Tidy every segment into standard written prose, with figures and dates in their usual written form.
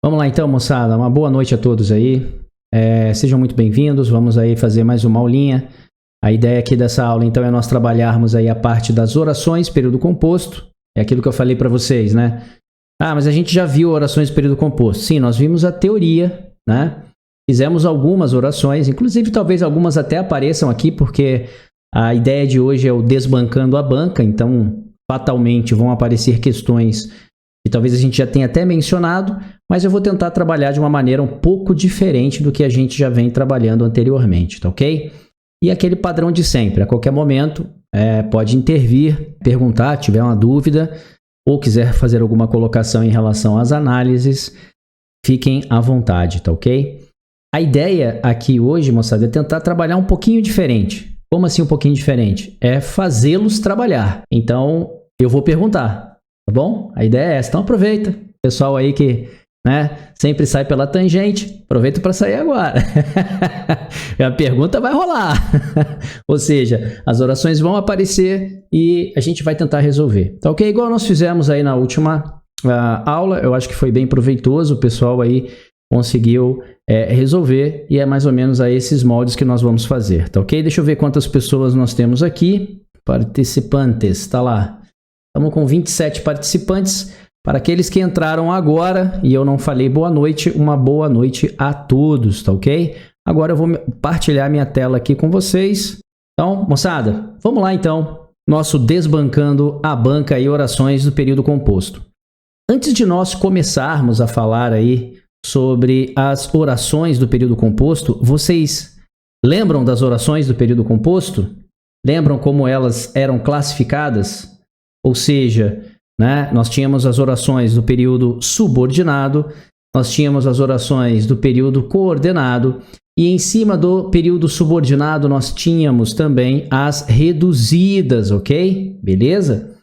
Vamos lá então, moçada. Uma boa noite a todos aí. Sejam muito bem-vindos. Vamos aí fazer mais uma aulinha. A ideia aqui dessa aula, então, é nós trabalharmos aí a parte das orações, período composto. É aquilo que eu falei para vocês, né? Ah, mas a gente já viu orações período composto. Sim, nós vimos a teoria, né? Fizemos algumas orações, inclusive talvez algumas até apareçam aqui, porque a ideia de hoje é o desbancando a banca, então fatalmente vão aparecer questões que talvez a gente já tenha até mencionado, mas eu vou tentar trabalhar de uma maneira um pouco diferente do que a gente já vem trabalhando anteriormente, tá ok? E aquele padrão de sempre, a qualquer momento pode intervir, perguntar, tiver uma dúvida, ou quiser fazer alguma colocação em relação às análises, fiquem à vontade, tá ok? A ideia aqui hoje, moçada, é tentar trabalhar um pouquinho diferente. Como assim um pouquinho diferente? É fazê-los trabalhar. Então, eu vou perguntar, tá bom? A ideia é essa. Então, aproveita. Pessoal aí que, sempre sai pela tangente, aproveita para sair agora. A pergunta vai rolar. Ou seja, as orações vão aparecer e a gente vai tentar resolver. Tá ok? Igual nós fizemos aí na última aula. Eu acho que foi bem proveitoso. O pessoal aí conseguiu resolver e é mais ou menos a esses moldes que nós vamos fazer, tá ok? Deixa eu ver quantas pessoas nós temos aqui. Participantes, tá lá. Estamos com 27 participantes. Para aqueles que entraram agora e eu não falei boa noite, uma boa noite a todos, tá ok? Agora eu vou partilhar minha tela aqui com vocês. Então, moçada, vamos lá então. Nosso desbancando a banca e orações do período composto. Antes de nós começarmos a falar aí sobre as orações do período composto, vocês lembram das orações do período composto? Lembram como elas eram classificadas? Ou seja, nós tínhamos as orações do período subordinado, nós tínhamos as orações do período coordenado e em cima do período subordinado nós tínhamos também as reduzidas, ok? Beleza?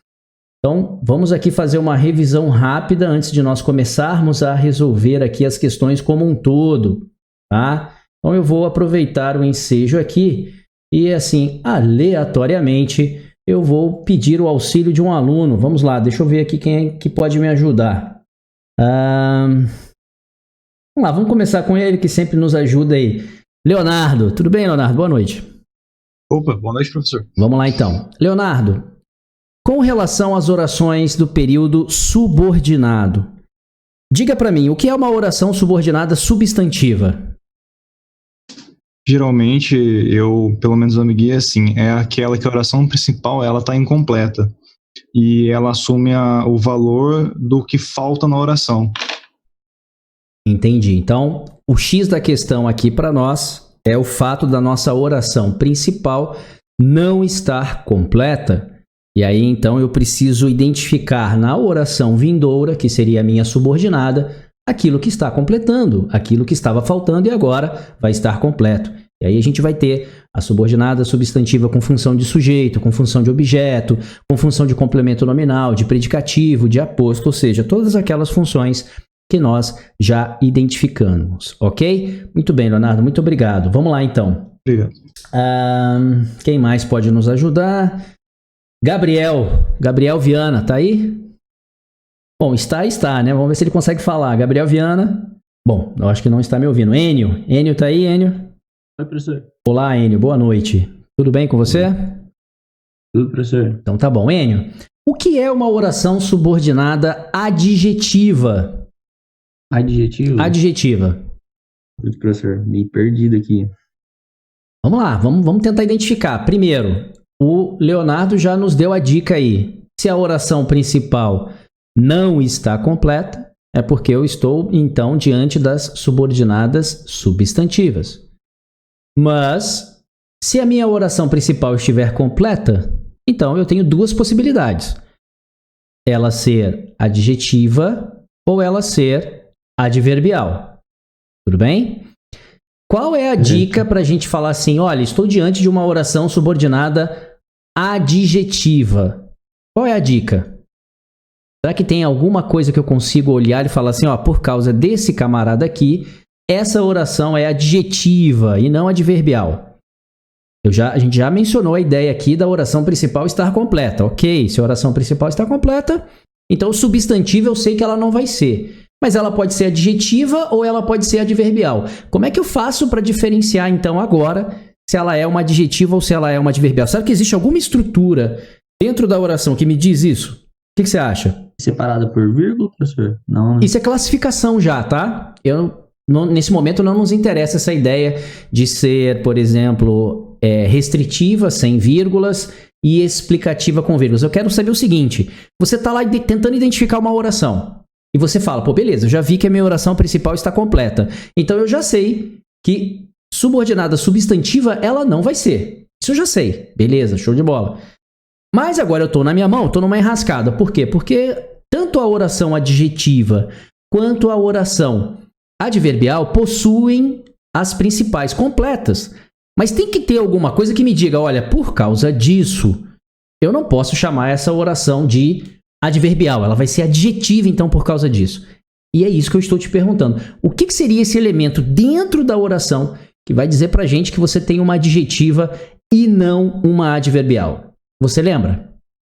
Então, vamos aqui fazer uma revisão rápida antes de nós começarmos a resolver aqui as questões como um todo, tá? Então, eu vou aproveitar o ensejo aqui e, assim, aleatoriamente, eu vou pedir o auxílio de um aluno. Vamos lá, deixa eu ver aqui quem é que pode me ajudar. Vamos lá, vamos começar com ele, que sempre nos ajuda aí. Leonardo, tudo bem, Leonardo? Boa noite. Opa, boa noite, professor. Vamos lá, então. Leonardo, com relação às orações do período subordinado, diga para mim, o que é uma oração subordinada substantiva? Geralmente, pelo menos a me guia assim, é aquela que a oração principal ela está incompleta e ela assume o valor do que falta na oração. Entendi. Então, o X da questão aqui para nós é o fato da nossa oração principal não estar completa. E aí, então, eu preciso identificar na oração vindoura, que seria a minha subordinada, aquilo que está completando, aquilo que estava faltando e agora vai estar completo. E aí a gente vai ter a subordinada substantiva com função de sujeito, com função de objeto, com função de complemento nominal, de predicativo, de aposto, ou seja, todas aquelas funções que nós já identificamos, ok? Muito bem, Leonardo, muito obrigado. Vamos lá, então. Obrigado. Quem mais pode nos ajudar? Gabriel Viana, tá aí? Bom, está, né? Vamos ver se ele consegue falar. Gabriel Viana. Bom, eu acho que não está me ouvindo. Enio, tá aí, Enio? Oi, professor. Olá, Enio, boa noite. Tudo bem com você? Tudo, professor. Então tá bom. Enio, o que é uma oração subordinada adjetiva? Adjetivo? Adjetiva. Tudo, professor. Meio perdido aqui. Vamos lá, vamos tentar identificar. Primeiro, o Leonardo já nos deu a dica aí. Se a oração principal não está completa, é porque eu estou, então, diante das subordinadas substantivas. Mas, se a minha oração principal estiver completa, então eu tenho duas possibilidades. Ela ser adjetiva ou ela ser adverbial. Tudo bem? Qual é a dica para a gente falar assim, olha, estou diante de uma oração subordinada adjetiva? Qual é a dica? Será que tem alguma coisa que eu consigo olhar e falar assim, ó, por causa desse camarada aqui, essa oração é adjetiva e não adverbial? A gente já mencionou a ideia aqui da oração principal estar completa. Ok, se a oração principal está completa, então o substantivo eu sei que ela não vai ser. mas ela pode ser adjetiva ou ela pode ser adverbial. Como é que eu faço para diferenciar, então, agora, se ela é uma adjetiva ou se ela é uma adverbial? Sabe que existe alguma estrutura dentro da oração que me diz isso? O que você acha? Separada por vírgula, professor? Não. Isso é classificação já, tá? Nesse momento não nos interessa essa ideia de ser, por exemplo, restritiva, sem vírgulas, e explicativa com vírgulas. Eu quero saber o seguinte: você está lá tentando identificar uma oração, e você fala, pô, beleza, eu já vi que a minha oração principal está completa. Então eu já sei que subordinada substantiva ela não vai ser. Isso eu já sei. Beleza, show de bola. Mas agora eu estou na minha mão, estou numa enrascada. Por quê? Porque tanto a oração adjetiva quanto a oração adverbial possuem as principais completas. Mas tem que ter alguma coisa que me diga, olha, por causa disso, eu não posso chamar essa oração de adverbial. Ela vai ser adjetiva, então, por causa disso. E é isso que eu estou te perguntando. O que seria esse elemento dentro da oração que vai dizer pra gente que você tem uma adjetiva e não uma adverbial? Você lembra?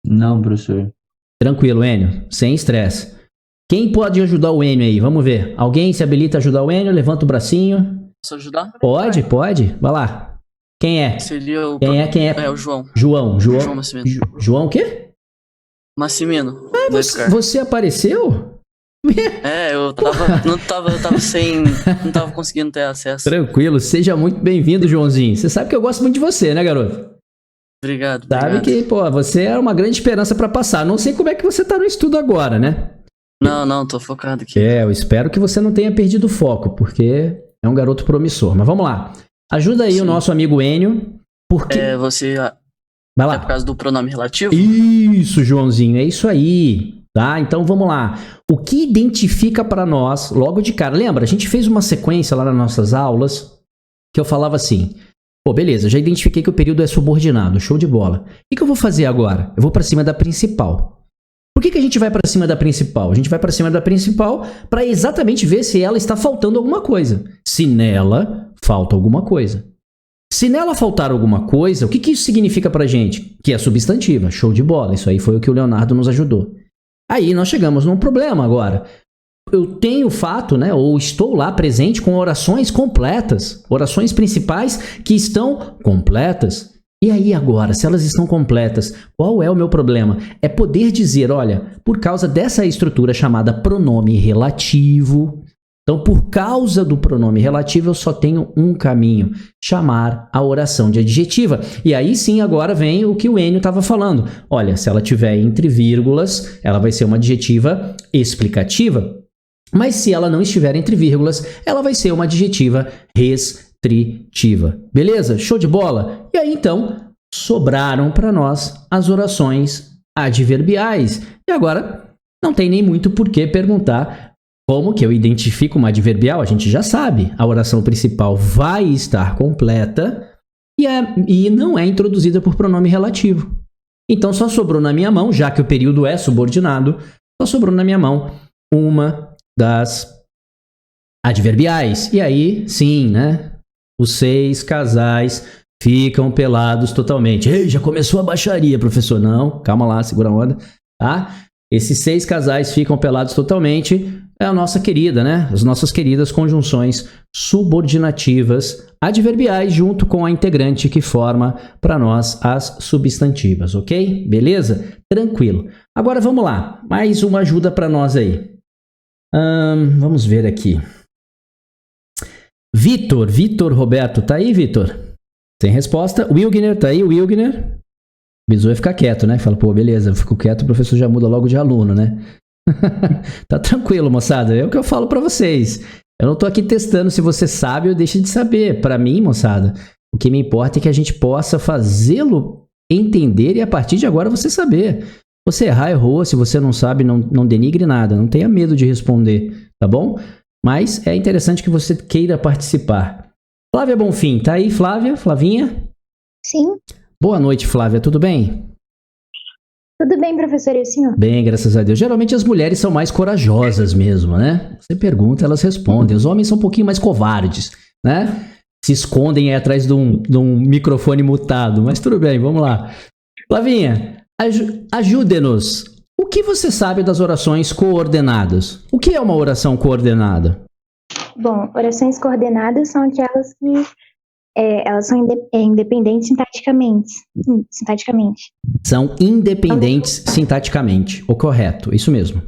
Não, professor. Tranquilo, Enio. Sem estresse. Quem pode ajudar o Enio aí? Vamos ver. Alguém se habilita a ajudar o Enio? Levanta o bracinho. Posso ajudar? Pode. Vai lá. Quem é? Seria o... Quem é? É o João. João Massimino. João o quê? Massimino. Você apareceu? Eu tava conseguindo ter acesso. Tranquilo. Seja muito bem-vindo, Joãozinho. Você sabe que eu gosto muito de você, né, garoto? Obrigado. Sabe que, pô, você é uma grande esperança pra passar. Não sei como é que você tá no estudo agora, né? Não, tô focado aqui. Eu espero que você não tenha perdido o foco, porque é um garoto promissor. Mas vamos lá. Ajuda aí o nosso amigo Enio. Porque... Vai lá. É por causa do pronome relativo? Isso, Joãozinho, é isso aí. Tá? Então vamos lá. O que identifica pra nós, logo de cara? Lembra, a gente fez uma sequência lá nas nossas aulas que eu falava assim... Pô, beleza, já identifiquei que o período é subordinado, show de bola. O que eu vou fazer agora? Eu vou pra cima da principal. Por que a gente vai pra cima da principal? A gente vai pra cima da principal pra exatamente ver se ela está faltando alguma coisa. Se nela falta alguma coisa. Se nela faltar alguma coisa, o que isso significa pra gente? Que é substantiva, show de bola. Isso aí foi o que o Leonardo nos ajudou. Aí nós chegamos num problema agora. Eu tenho o fato, né, ou estou lá presente com orações completas, orações principais que estão completas. E aí agora, se elas estão completas, qual é o meu problema? É poder dizer, olha, por causa dessa estrutura chamada pronome relativo, então por causa do pronome relativo eu só tenho um caminho, chamar a oração de adjetiva. E aí sim agora vem o que o Enio estava falando. Olha, se ela tiver entre vírgulas, ela vai ser uma adjetiva explicativa. Mas se ela não estiver entre vírgulas, ela vai ser uma adjetiva restritiva. Beleza? Show de bola? E aí, então, sobraram para nós as orações adverbiais. E agora, não tem nem muito por que perguntar como que eu identifico uma adverbial. A gente já sabe. A oração principal vai estar completa e não é introduzida por pronome relativo. Então, só sobrou na minha mão, já que o período é subordinado, só sobrou na minha mão uma das adverbiais. E aí, sim, né? Os 6 casais ficam pelados totalmente. Ei, já começou a baixaria, professor. Não, calma lá, segura a onda, tá? Esses 6 casais ficam pelados totalmente. É a nossa querida, né? As nossas queridas conjunções subordinativas adverbiais junto com a integrante que forma para nós as substantivas, ok? Beleza? Tranquilo. Agora vamos lá. Mais uma ajuda para nós aí. Vamos ver aqui. Vitor Roberto, tá aí, Vitor? Sem resposta. Wilgner, tá aí, Wilgner? Bizu vai ficar quieto, né? Fala, pô, beleza, eu fico quieto, o professor já muda logo de aluno, né? Tá tranquilo, moçada, é o que eu falo pra vocês. Eu não tô aqui testando se você sabe ou deixa de saber. Pra mim, moçada, o que me importa é que a gente possa fazê-lo entender e a partir de agora você saber. Você errar, errou. Se você não sabe, não denigre nada. Não tenha medo de responder, tá bom? Mas é interessante que você queira participar. Flávia Bonfim, tá aí, Flávia? Flavinha? Sim. Boa noite, Flávia. Tudo bem? Tudo bem, professor. E o senhor? Bem, graças a Deus. Geralmente as mulheres são mais corajosas mesmo, né? Você pergunta, elas respondem. Os homens são um pouquinho mais covardes, né? Se escondem aí atrás de um microfone mutado. Mas tudo bem, vamos lá. Flavinha, ajude-nos O que você sabe das orações coordenadas? O que é uma oração coordenada? Bom, orações coordenadas são aquelas que elas são independentes sintaticamente. São independentes sintaticamente. O correto, isso mesmo.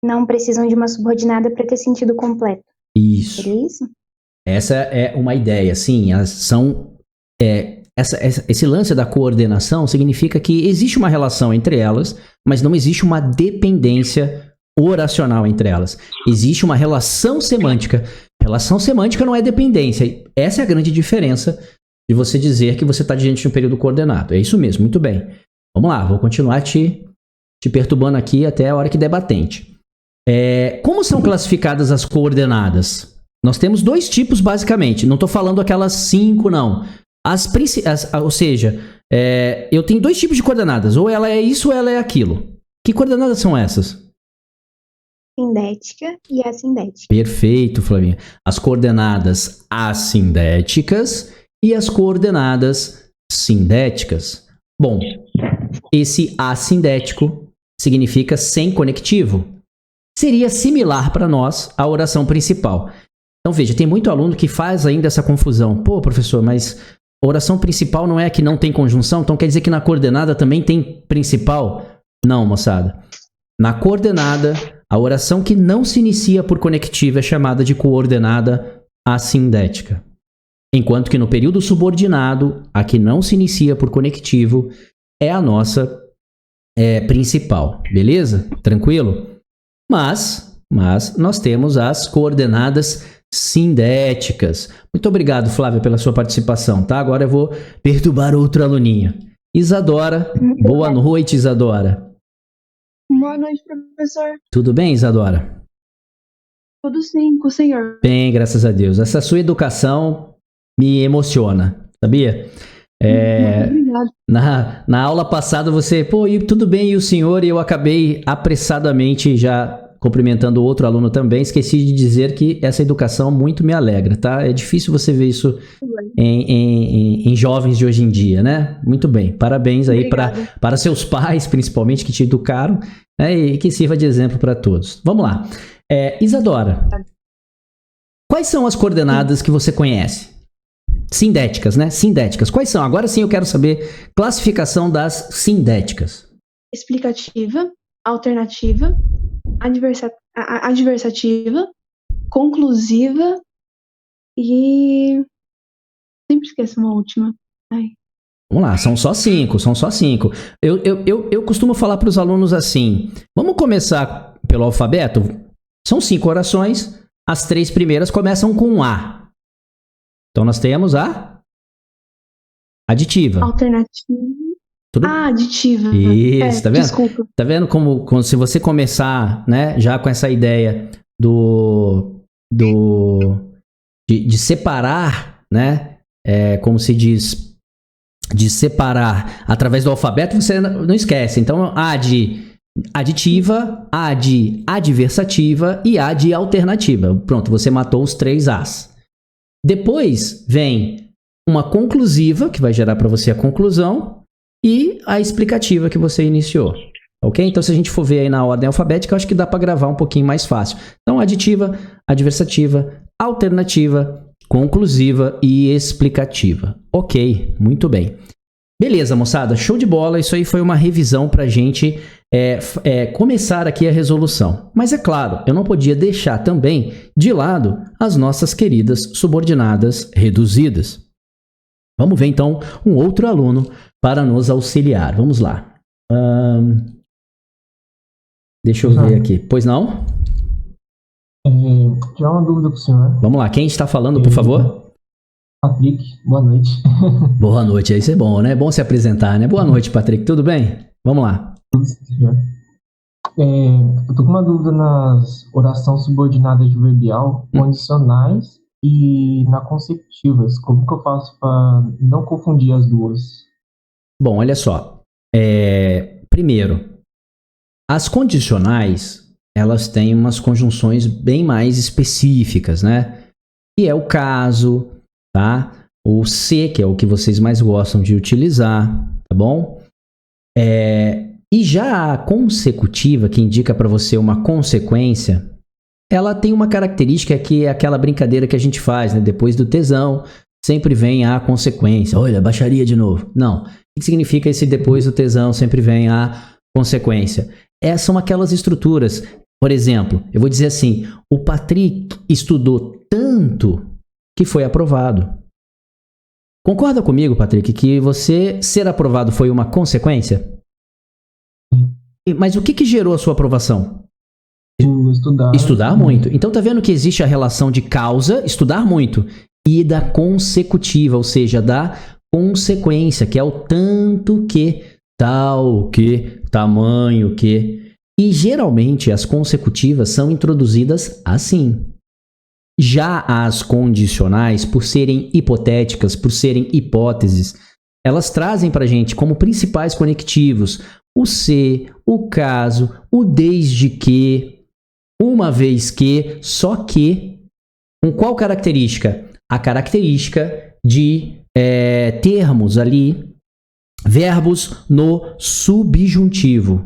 Não precisam de uma subordinada para ter sentido completo. Isso. Seria isso? Essa é uma ideia, sim. Elas são. Esse lance da coordenação significa que existe uma relação entre elas, mas não existe uma dependência oracional entre elas. Existe uma relação semântica. Relação semântica não é dependência. Essa é a grande diferença de você dizer que você está diante de um período coordenado. É isso mesmo, muito bem. Vamos lá, vou continuar te perturbando aqui até a hora que der batente. Como são classificadas as coordenadas? Nós temos dois tipos, basicamente. Não estou falando aquelas 5, não. Ou seja, eu tenho dois tipos de coordenadas. Ou ela é isso ou ela é aquilo. Que coordenadas são essas? Sindética e assindética. Perfeito, Flavinha. As coordenadas assindéticas e as coordenadas sindéticas. Bom, esse assindético significa sem conectivo. Seria similar para nós à oração principal. Então veja, tem muito aluno que faz ainda essa confusão. Pô, professor, mas a oração principal não é a que não tem conjunção? Então quer dizer que na coordenada também tem principal? Não, moçada. Na coordenada, a oração que não se inicia por conectivo é chamada de coordenada assindética. Enquanto que no período subordinado, a que não se inicia por conectivo é a nossa principal. Beleza? Tranquilo? Mas nós temos as coordenadas sindéticas. Muito obrigado, Flávia, pela sua participação, tá? Agora eu vou perturbar outro aluninho. Isadora, boa noite, Isadora. Boa noite, professor. Tudo bem, Isadora? Tudo sim, com o senhor. Bem, graças a Deus. Essa sua educação me emociona, sabia? Obrigado. Na aula passada você, tudo bem, e o senhor? E eu acabei apressadamente já cumprimentando outro aluno também. Esqueci de dizer que essa educação muito me alegra, tá? É difícil você ver isso em jovens de hoje em dia, né? Muito bem. Parabéns aí para seus pais, principalmente, que te educaram, né? E que sirva de exemplo para todos. Vamos lá. Isadora, quais são as coordenadas que você conhece? Sindéticas, né? Sindéticas. Quais são? Agora sim eu quero saber classificação das sindéticas. Explicativa, alternativa, adversativa, conclusiva e... sempre esqueço uma última. Ai. Vamos lá, são só 5. Eu costumo falar para os alunos assim, vamos começar pelo alfabeto? São 5 orações, as 3 primeiras começam com A. Então nós temos a aditiva. Alternativa. Tudo? Aditiva. Isso, tá vendo? Desculpa. Tá vendo como se você começar, né, já com essa ideia de separar, né, como se diz, de separar através do alfabeto, você não esquece. Então, A de aditiva, A de adversativa e A de alternativa. Pronto, você matou os 3 As. Depois vem uma conclusiva, que vai gerar para você a conclusão, e a explicativa que você iniciou. Ok? Então, se a gente for ver aí na ordem alfabética, eu acho que dá para gravar um pouquinho mais fácil. Então, aditiva, adversativa, alternativa, conclusiva e explicativa. Ok, muito bem. Beleza, moçada, show de bola. Isso aí foi uma revisão para a gente começar aqui a resolução. Mas é claro, eu não podia deixar também de lado as nossas queridas subordinadas reduzidas. Vamos ver então um outro aluno para nos auxiliar. Vamos lá. Deixa eu ver aqui. Pois não? Tirar uma dúvida para o senhor. Vamos lá, quem está falando, por favor? Patrick, boa noite. Boa noite, isso é bom, né? É bom se apresentar, né? Boa noite, Patrick, tudo bem? Vamos lá. Eu tô com uma dúvida nas orações subordinadas adverbial, condicionais e na consecutivas. Como que eu faço para não confundir as duas? Bom, olha só. Primeiro, as condicionais, elas têm umas conjunções bem mais específicas, né? Que é o caso, tá? O se, que é o que vocês mais gostam de utilizar, tá bom? E já a consecutiva, que indica para você uma consequência, ela tem uma característica que é aquela brincadeira que a gente faz, né? Depois do tesão, sempre vem a consequência. Olha, baixaria de novo. Não. O que significa esse depois do tesão sempre vem a consequência? São aquelas estruturas. Por exemplo, eu vou dizer assim, o Patrick estudou tanto que foi aprovado. Concorda comigo, Patrick, que você ser aprovado foi uma consequência? Mas o que gerou a sua aprovação? Estudar muito. Então tá vendo que existe a relação de causa, estudar muito, e da consecutiva, ou seja, da consequência, que é o tanto que, tal que, tamanho que. E geralmente as consecutivas são introduzidas assim. Já as condicionais, por serem hipotéticas, por serem hipóteses, elas trazem pra gente como principais conectivos o se, o caso, o desde que, uma vez que, só que. Com qual característica? A característica de termos ali, verbos no subjuntivo.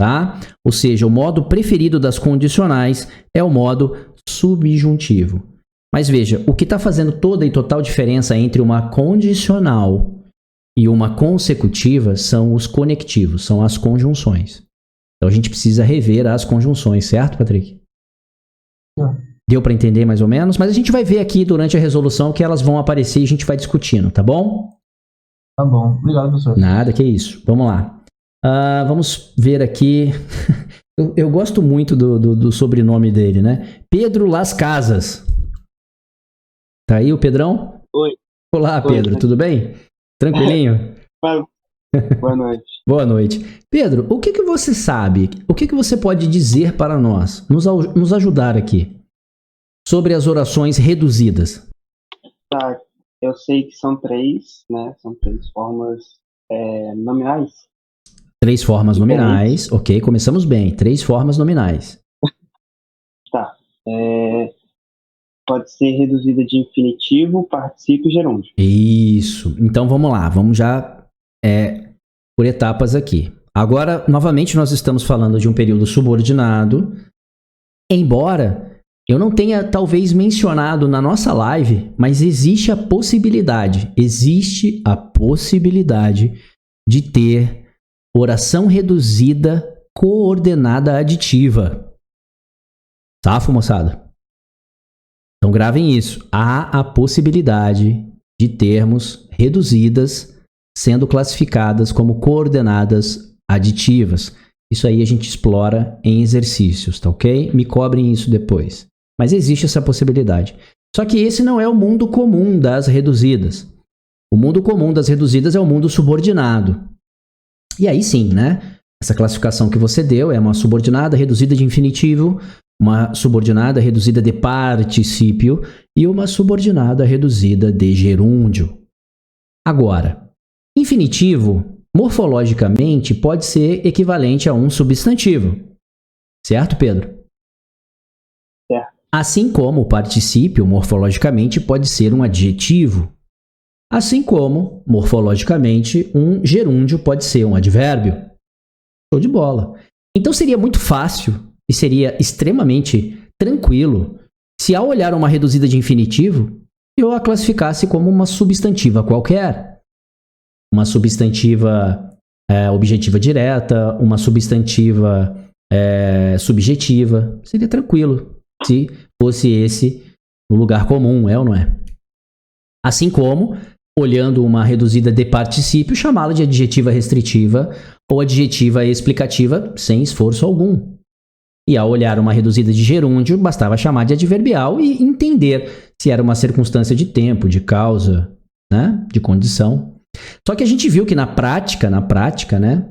Tá? Ou seja, o modo preferido das condicionais é o modo subjuntivo. Mas veja, o que está fazendo toda e total diferença entre uma condicional e uma consecutiva são os conectivos, são as conjunções. Então a gente precisa rever as conjunções, certo, Patrick? Deu para entender mais ou menos? Mas a gente vai ver aqui durante a resolução que elas vão aparecer e a gente vai discutindo, tá bom? Tá bom. Obrigado, professor. Nada, que isso. Vamos lá. Vamos ver aqui. Eu gosto muito do sobrenome dele, né? Pedro Las Casas. Tá aí o Pedrão? Oi. Olá, Pedro. Oi. Tudo bem? Tranquilinho? Boa noite. Boa noite. Pedro, o que você sabe? O que você pode dizer para nós? Nos ajudar aqui. Sobre as orações reduzidas. Tá. Eu sei que são três, né? São três formas nominais. 3 formas nominais. Ok, começamos bem. 3 formas nominais. Tá. Pode ser reduzida de infinitivo, particípio e gerúndio. Isso. Então vamos lá. Vamos já por etapas aqui. Agora, novamente, nós estamos falando de um período subordinado. Embora eu não tenha talvez mencionado na nossa live, mas existe a possibilidade de ter oração reduzida coordenada aditiva. Safo, moçada? Então gravem isso. Há a possibilidade de termos reduzidas sendo classificadas como coordenadas aditivas. Isso aí a gente explora em exercícios, tá ok? Me cobrem isso depois. Mas existe essa possibilidade. Só que esse não é o mundo comum das reduzidas. O mundo comum das reduzidas é o mundo subordinado. E aí sim, né? Essa classificação que você deu é uma subordinada reduzida de infinitivo, uma subordinada reduzida de particípio e uma subordinada reduzida de gerúndio. Agora, infinitivo, morfologicamente, pode ser equivalente a um substantivo. Certo, Pedro? Certo. Assim como o particípio, morfologicamente, pode ser um adjetivo. Assim como, morfologicamente, um gerúndio pode ser um advérbio. Show de bola. Então seria muito fácil e seria extremamente tranquilo se, ao olhar uma reduzida de infinitivo, eu a classificasse como uma substantiva qualquer. Uma substantiva objetiva direta, uma substantiva subjetiva. Seria tranquilo se fosse esse o lugar comum, ou não é? Assim como, olhando uma reduzida de particípio, chamá-la de adjetiva restritiva ou adjetiva explicativa sem esforço algum. E ao olhar uma reduzida de gerúndio, bastava chamar de adverbial e entender se era uma circunstância de tempo, de causa, né, de condição. Só que a gente viu que na prática, né,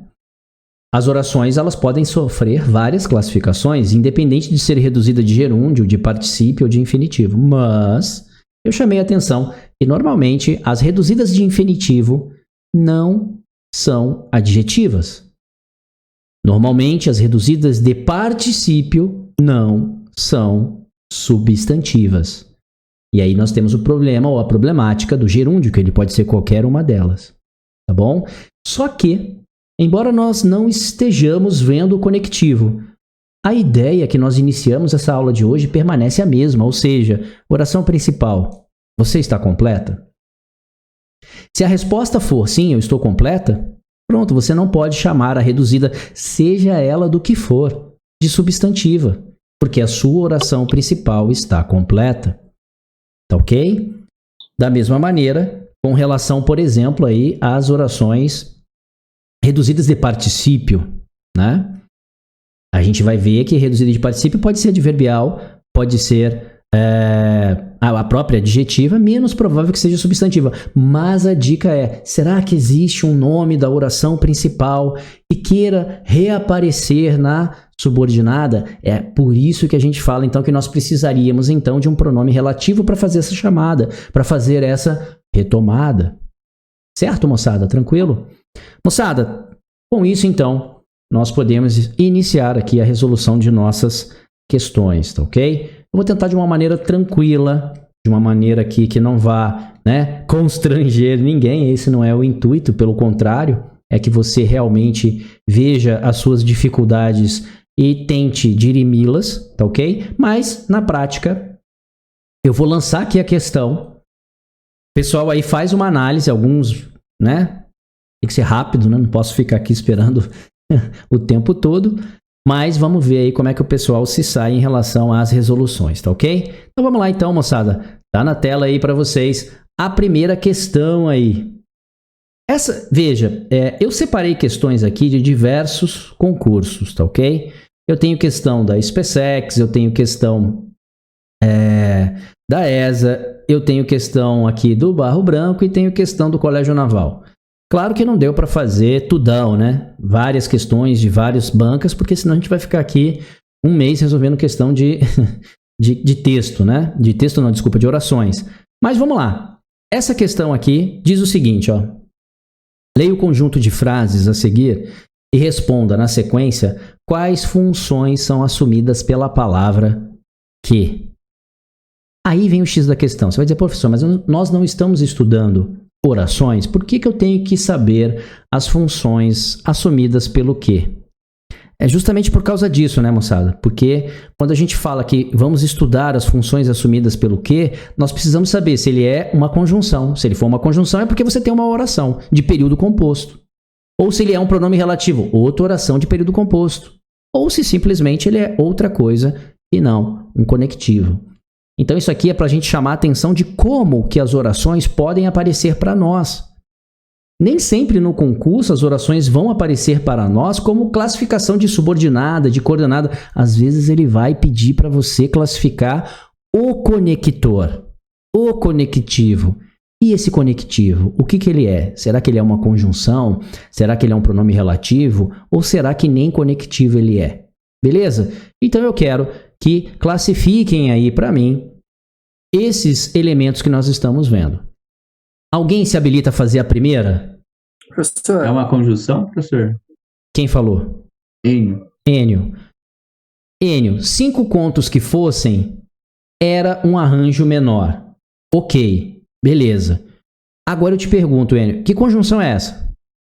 as orações elas podem sofrer várias classificações, independente de ser reduzida de gerúndio, de particípio ou de infinitivo. Mas eu chamei a atenção que normalmente as reduzidas de infinitivo não são adjetivas. Normalmente as reduzidas de particípio não são substantivas. E aí nós temos o problema ou a problemática do gerúndio, que ele pode ser qualquer uma delas. Tá bom? Só que embora nós não estejamos vendo o conectivo, a ideia que nós iniciamos essa aula de hoje permanece a mesma, ou seja, oração principal, você está completa? Se a resposta for sim, eu estou completa, pronto, você não pode chamar a reduzida, seja ela do que for, de substantiva, porque a sua oração principal está completa. Tá ok? Da mesma maneira, com relação, por exemplo, aí às orações reduzidas de particípio, né? A gente vai ver que reduzida de particípio pode ser adverbial, pode ser a própria adjetiva, menos provável que seja substantiva. Mas a dica é, será que existe um nome da oração principal que queira reaparecer na subordinada? É por isso que a gente fala, então, que nós precisaríamos, então, de um pronome relativo para fazer essa chamada, para fazer essa retomada. Certo, moçada? Tranquilo? Moçada, com isso, então, nós podemos iniciar aqui a resolução de nossas questões, tá ok? Eu vou tentar de uma maneira tranquila, de uma maneira aqui que não vá, né, constranger ninguém. Esse não é o intuito, pelo contrário, é que você realmente veja as suas dificuldades e tente dirimi-las, tá ok? Mas, na prática, eu vou lançar aqui a questão. O pessoal aí faz uma análise, alguns, né? Tem que ser rápido, né? Não posso ficar aqui esperando o tempo todo. Mas vamos ver aí como é que o pessoal se sai em relação às resoluções, tá ok? Então vamos lá então, moçada. Tá na tela aí para vocês a primeira questão aí. Veja, eu separei questões aqui de diversos concursos, tá ok? Eu tenho questão da SpaceX, eu tenho questão da ESA, eu tenho questão aqui do Barro Branco e tenho questão do Colégio Naval. Claro que não deu para fazer tudão, né? Várias questões de várias bancas, porque senão a gente vai ficar aqui um mês resolvendo questão de texto, né? De texto não, desculpa, de orações. Mas vamos lá. Essa questão aqui diz o seguinte, ó. Leia o conjunto de frases a seguir e responda na sequência quais funções são assumidas pela palavra que. Aí vem o X da questão. Você vai dizer, professor, mas nós não estamos estudando orações, por que eu tenho que saber as funções assumidas pelo que? É justamente por causa disso, né, moçada? Porque quando a gente fala que vamos estudar as funções assumidas pelo que, nós precisamos saber se ele é uma conjunção. Se ele for uma conjunção, é porque você tem uma oração de período composto. Ou se ele é um pronome relativo, outra oração de período composto. Ou se simplesmente ele é outra coisa e não um conectivo. Então isso aqui é para a gente chamar a atenção de como que as orações podem aparecer para nós. Nem sempre no concurso as orações vão aparecer para nós como classificação de subordinada, de coordenada. Às vezes ele vai pedir para você classificar o conector, o conectivo. E esse conectivo, o que ele é? Será que ele é uma conjunção? Será que ele é um pronome relativo? Ou será que nem conectivo ele é? Beleza? Então eu quero que classifiquem aí para mim esses elementos que nós estamos vendo. Alguém se habilita a fazer a primeira? Professor. É uma conjunção, professor? Quem falou? Enio. 5 contos que fossem, era um arranjo menor. Ok, beleza. Agora eu te pergunto, Enio, que conjunção é essa?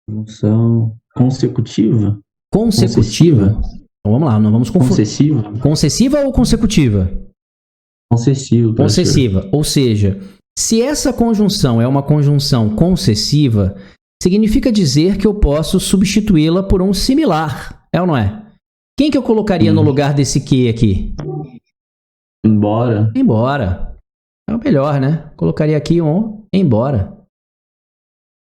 Conjunção consecutiva? Consecutiva? Então vamos lá, nós vamos confundir. Concessiva? Concessiva ou consecutiva? Concessiva. Concessiva, ou seja, se essa conjunção é uma conjunção concessiva, significa dizer que eu posso substituí-la por um similar, é ou não é? Quem que eu colocaria no lugar desse que aqui? Embora. É o melhor, né? Colocaria aqui um embora.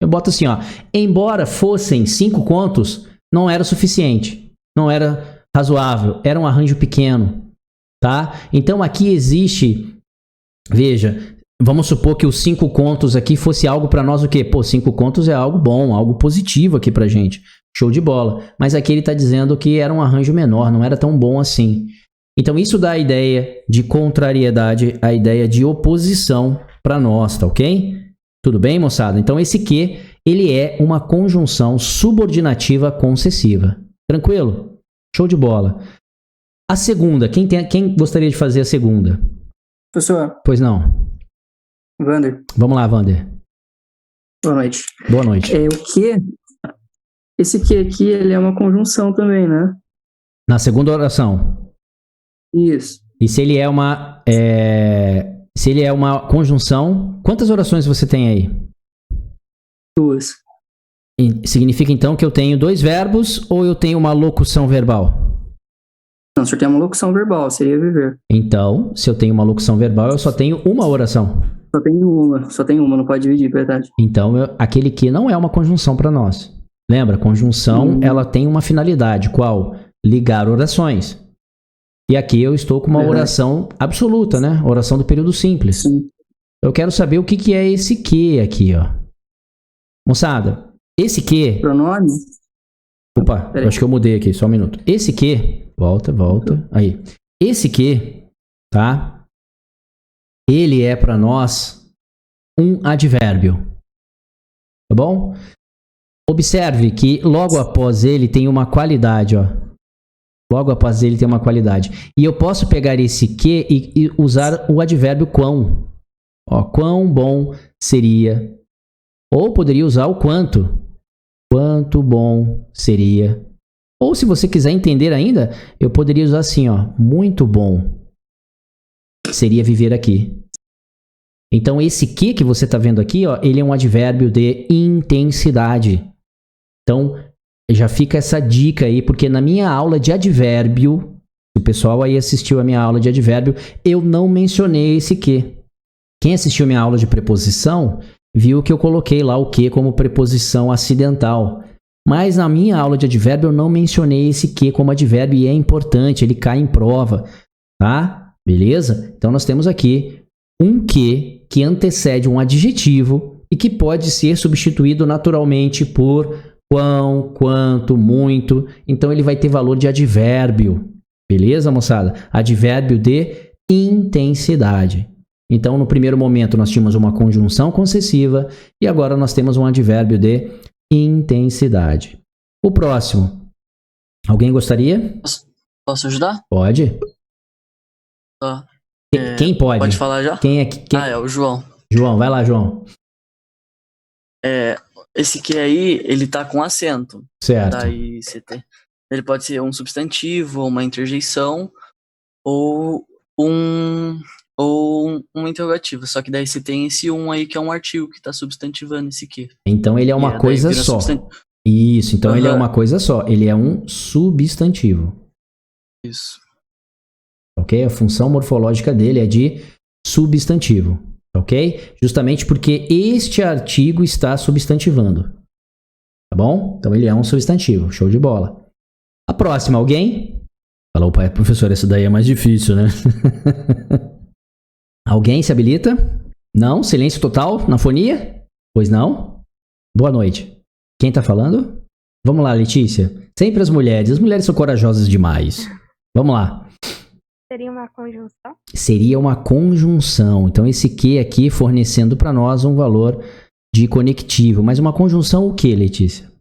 Eu boto assim, ó. Embora fossem 5 contos, não era suficiente. Não era razoável, era um arranjo pequeno, tá? Então aqui existe, veja, vamos supor que os 5 contos aqui fosse algo para nós o quê? Pô, 5 contos é algo bom, algo positivo aqui pra gente, show de bola. Mas aqui ele tá dizendo que era um arranjo menor, não era tão bom assim. Então isso dá a ideia de contrariedade, a ideia de oposição para nós, tá ok? Tudo bem, moçada? Então esse que, ele é uma conjunção subordinativa concessiva. Tranquilo? Show de bola. A segunda, quem gostaria de fazer a segunda? Professor. Pois não. Wander. Vamos lá, Wander. Boa noite. Boa noite. O que Esse que aqui, ele é uma conjunção também, né? Na segunda oração. Isso. E se ele é uma conjunção, quantas orações você tem aí? 2. Significa então que eu tenho 2 verbos ou eu tenho uma locução verbal? Não, o senhor tem uma locução verbal, seria viver. Então, se eu tenho uma locução verbal, eu só tenho uma oração. Só tem uma, não pode dividir, verdade. Então, aquele que não é uma conjunção para nós. Lembra? Conjunção, ela tem uma finalidade. Qual? Ligar orações. E aqui eu estou com uma oração absoluta, né? Oração do período simples. Sim. Eu quero saber o que é esse que aqui, ó. Moçada, esse que... Pronome? Opa, eu acho que eu mudei aqui, só um minuto. Esse que... Volta. Aí. Esse que, tá? Ele é para nós um advérbio. Tá bom? Observe que logo após ele tem uma qualidade, ó. Logo após ele tem uma qualidade. E eu posso pegar esse que e usar o advérbio quão. Ó, quão bom seria. Ou poderia usar o quanto. Quanto bom seria. Ou se você quiser entender ainda, eu poderia usar assim, ó. Muito bom seria viver aqui. Então esse que você está vendo aqui, ó, ele é um advérbio de intensidade. Então já fica essa dica aí, porque na minha aula de advérbio, o pessoal aí assistiu a minha aula de advérbio, eu não mencionei esse que. Quem assistiu minha aula de preposição, viu que eu coloquei lá o que como preposição acidental. Mas na minha aula de advérbio eu não mencionei esse que como advérbio e é importante, ele cai em prova, tá? Beleza? Então nós temos aqui um que antecede um adjetivo e que pode ser substituído naturalmente por quão, quanto, muito. Então ele vai ter valor de advérbio. Beleza, moçada? Advérbio de intensidade. Então no primeiro momento nós tínhamos uma conjunção concessiva e agora nós temos um advérbio de intensidade. O próximo. Alguém gostaria? Posso ajudar? Pode. Tá. Quem pode? Pode falar já? Quem é? É o João. João, vai lá, João. Esse que aí, ele tá com acento. Certo. Daí ele pode ser um substantivo, uma interjeição ou uma interrogativa. Só que daí você tem esse aí que é um artigo que tá substantivando esse que. Então ele é uma coisa só. Isso, então ele é uma coisa só. Ele é um substantivo. Isso. Ok? A função morfológica dele é de substantivo. Ok? Justamente porque este artigo está substantivando. Tá bom? Então ele é um substantivo. Show de bola. A próxima, alguém? Falou, pai, professor, essa daí é mais difícil, né? Alguém se habilita? Não? Silêncio total na fonia? Pois não? Boa noite. Quem tá falando? Vamos lá, Letícia. Sempre as mulheres. As mulheres são corajosas demais. Vamos lá. Seria uma conjunção? Seria uma conjunção. Então esse que aqui fornecendo para nós um valor de conectivo. Mas uma conjunção o que, Letícia?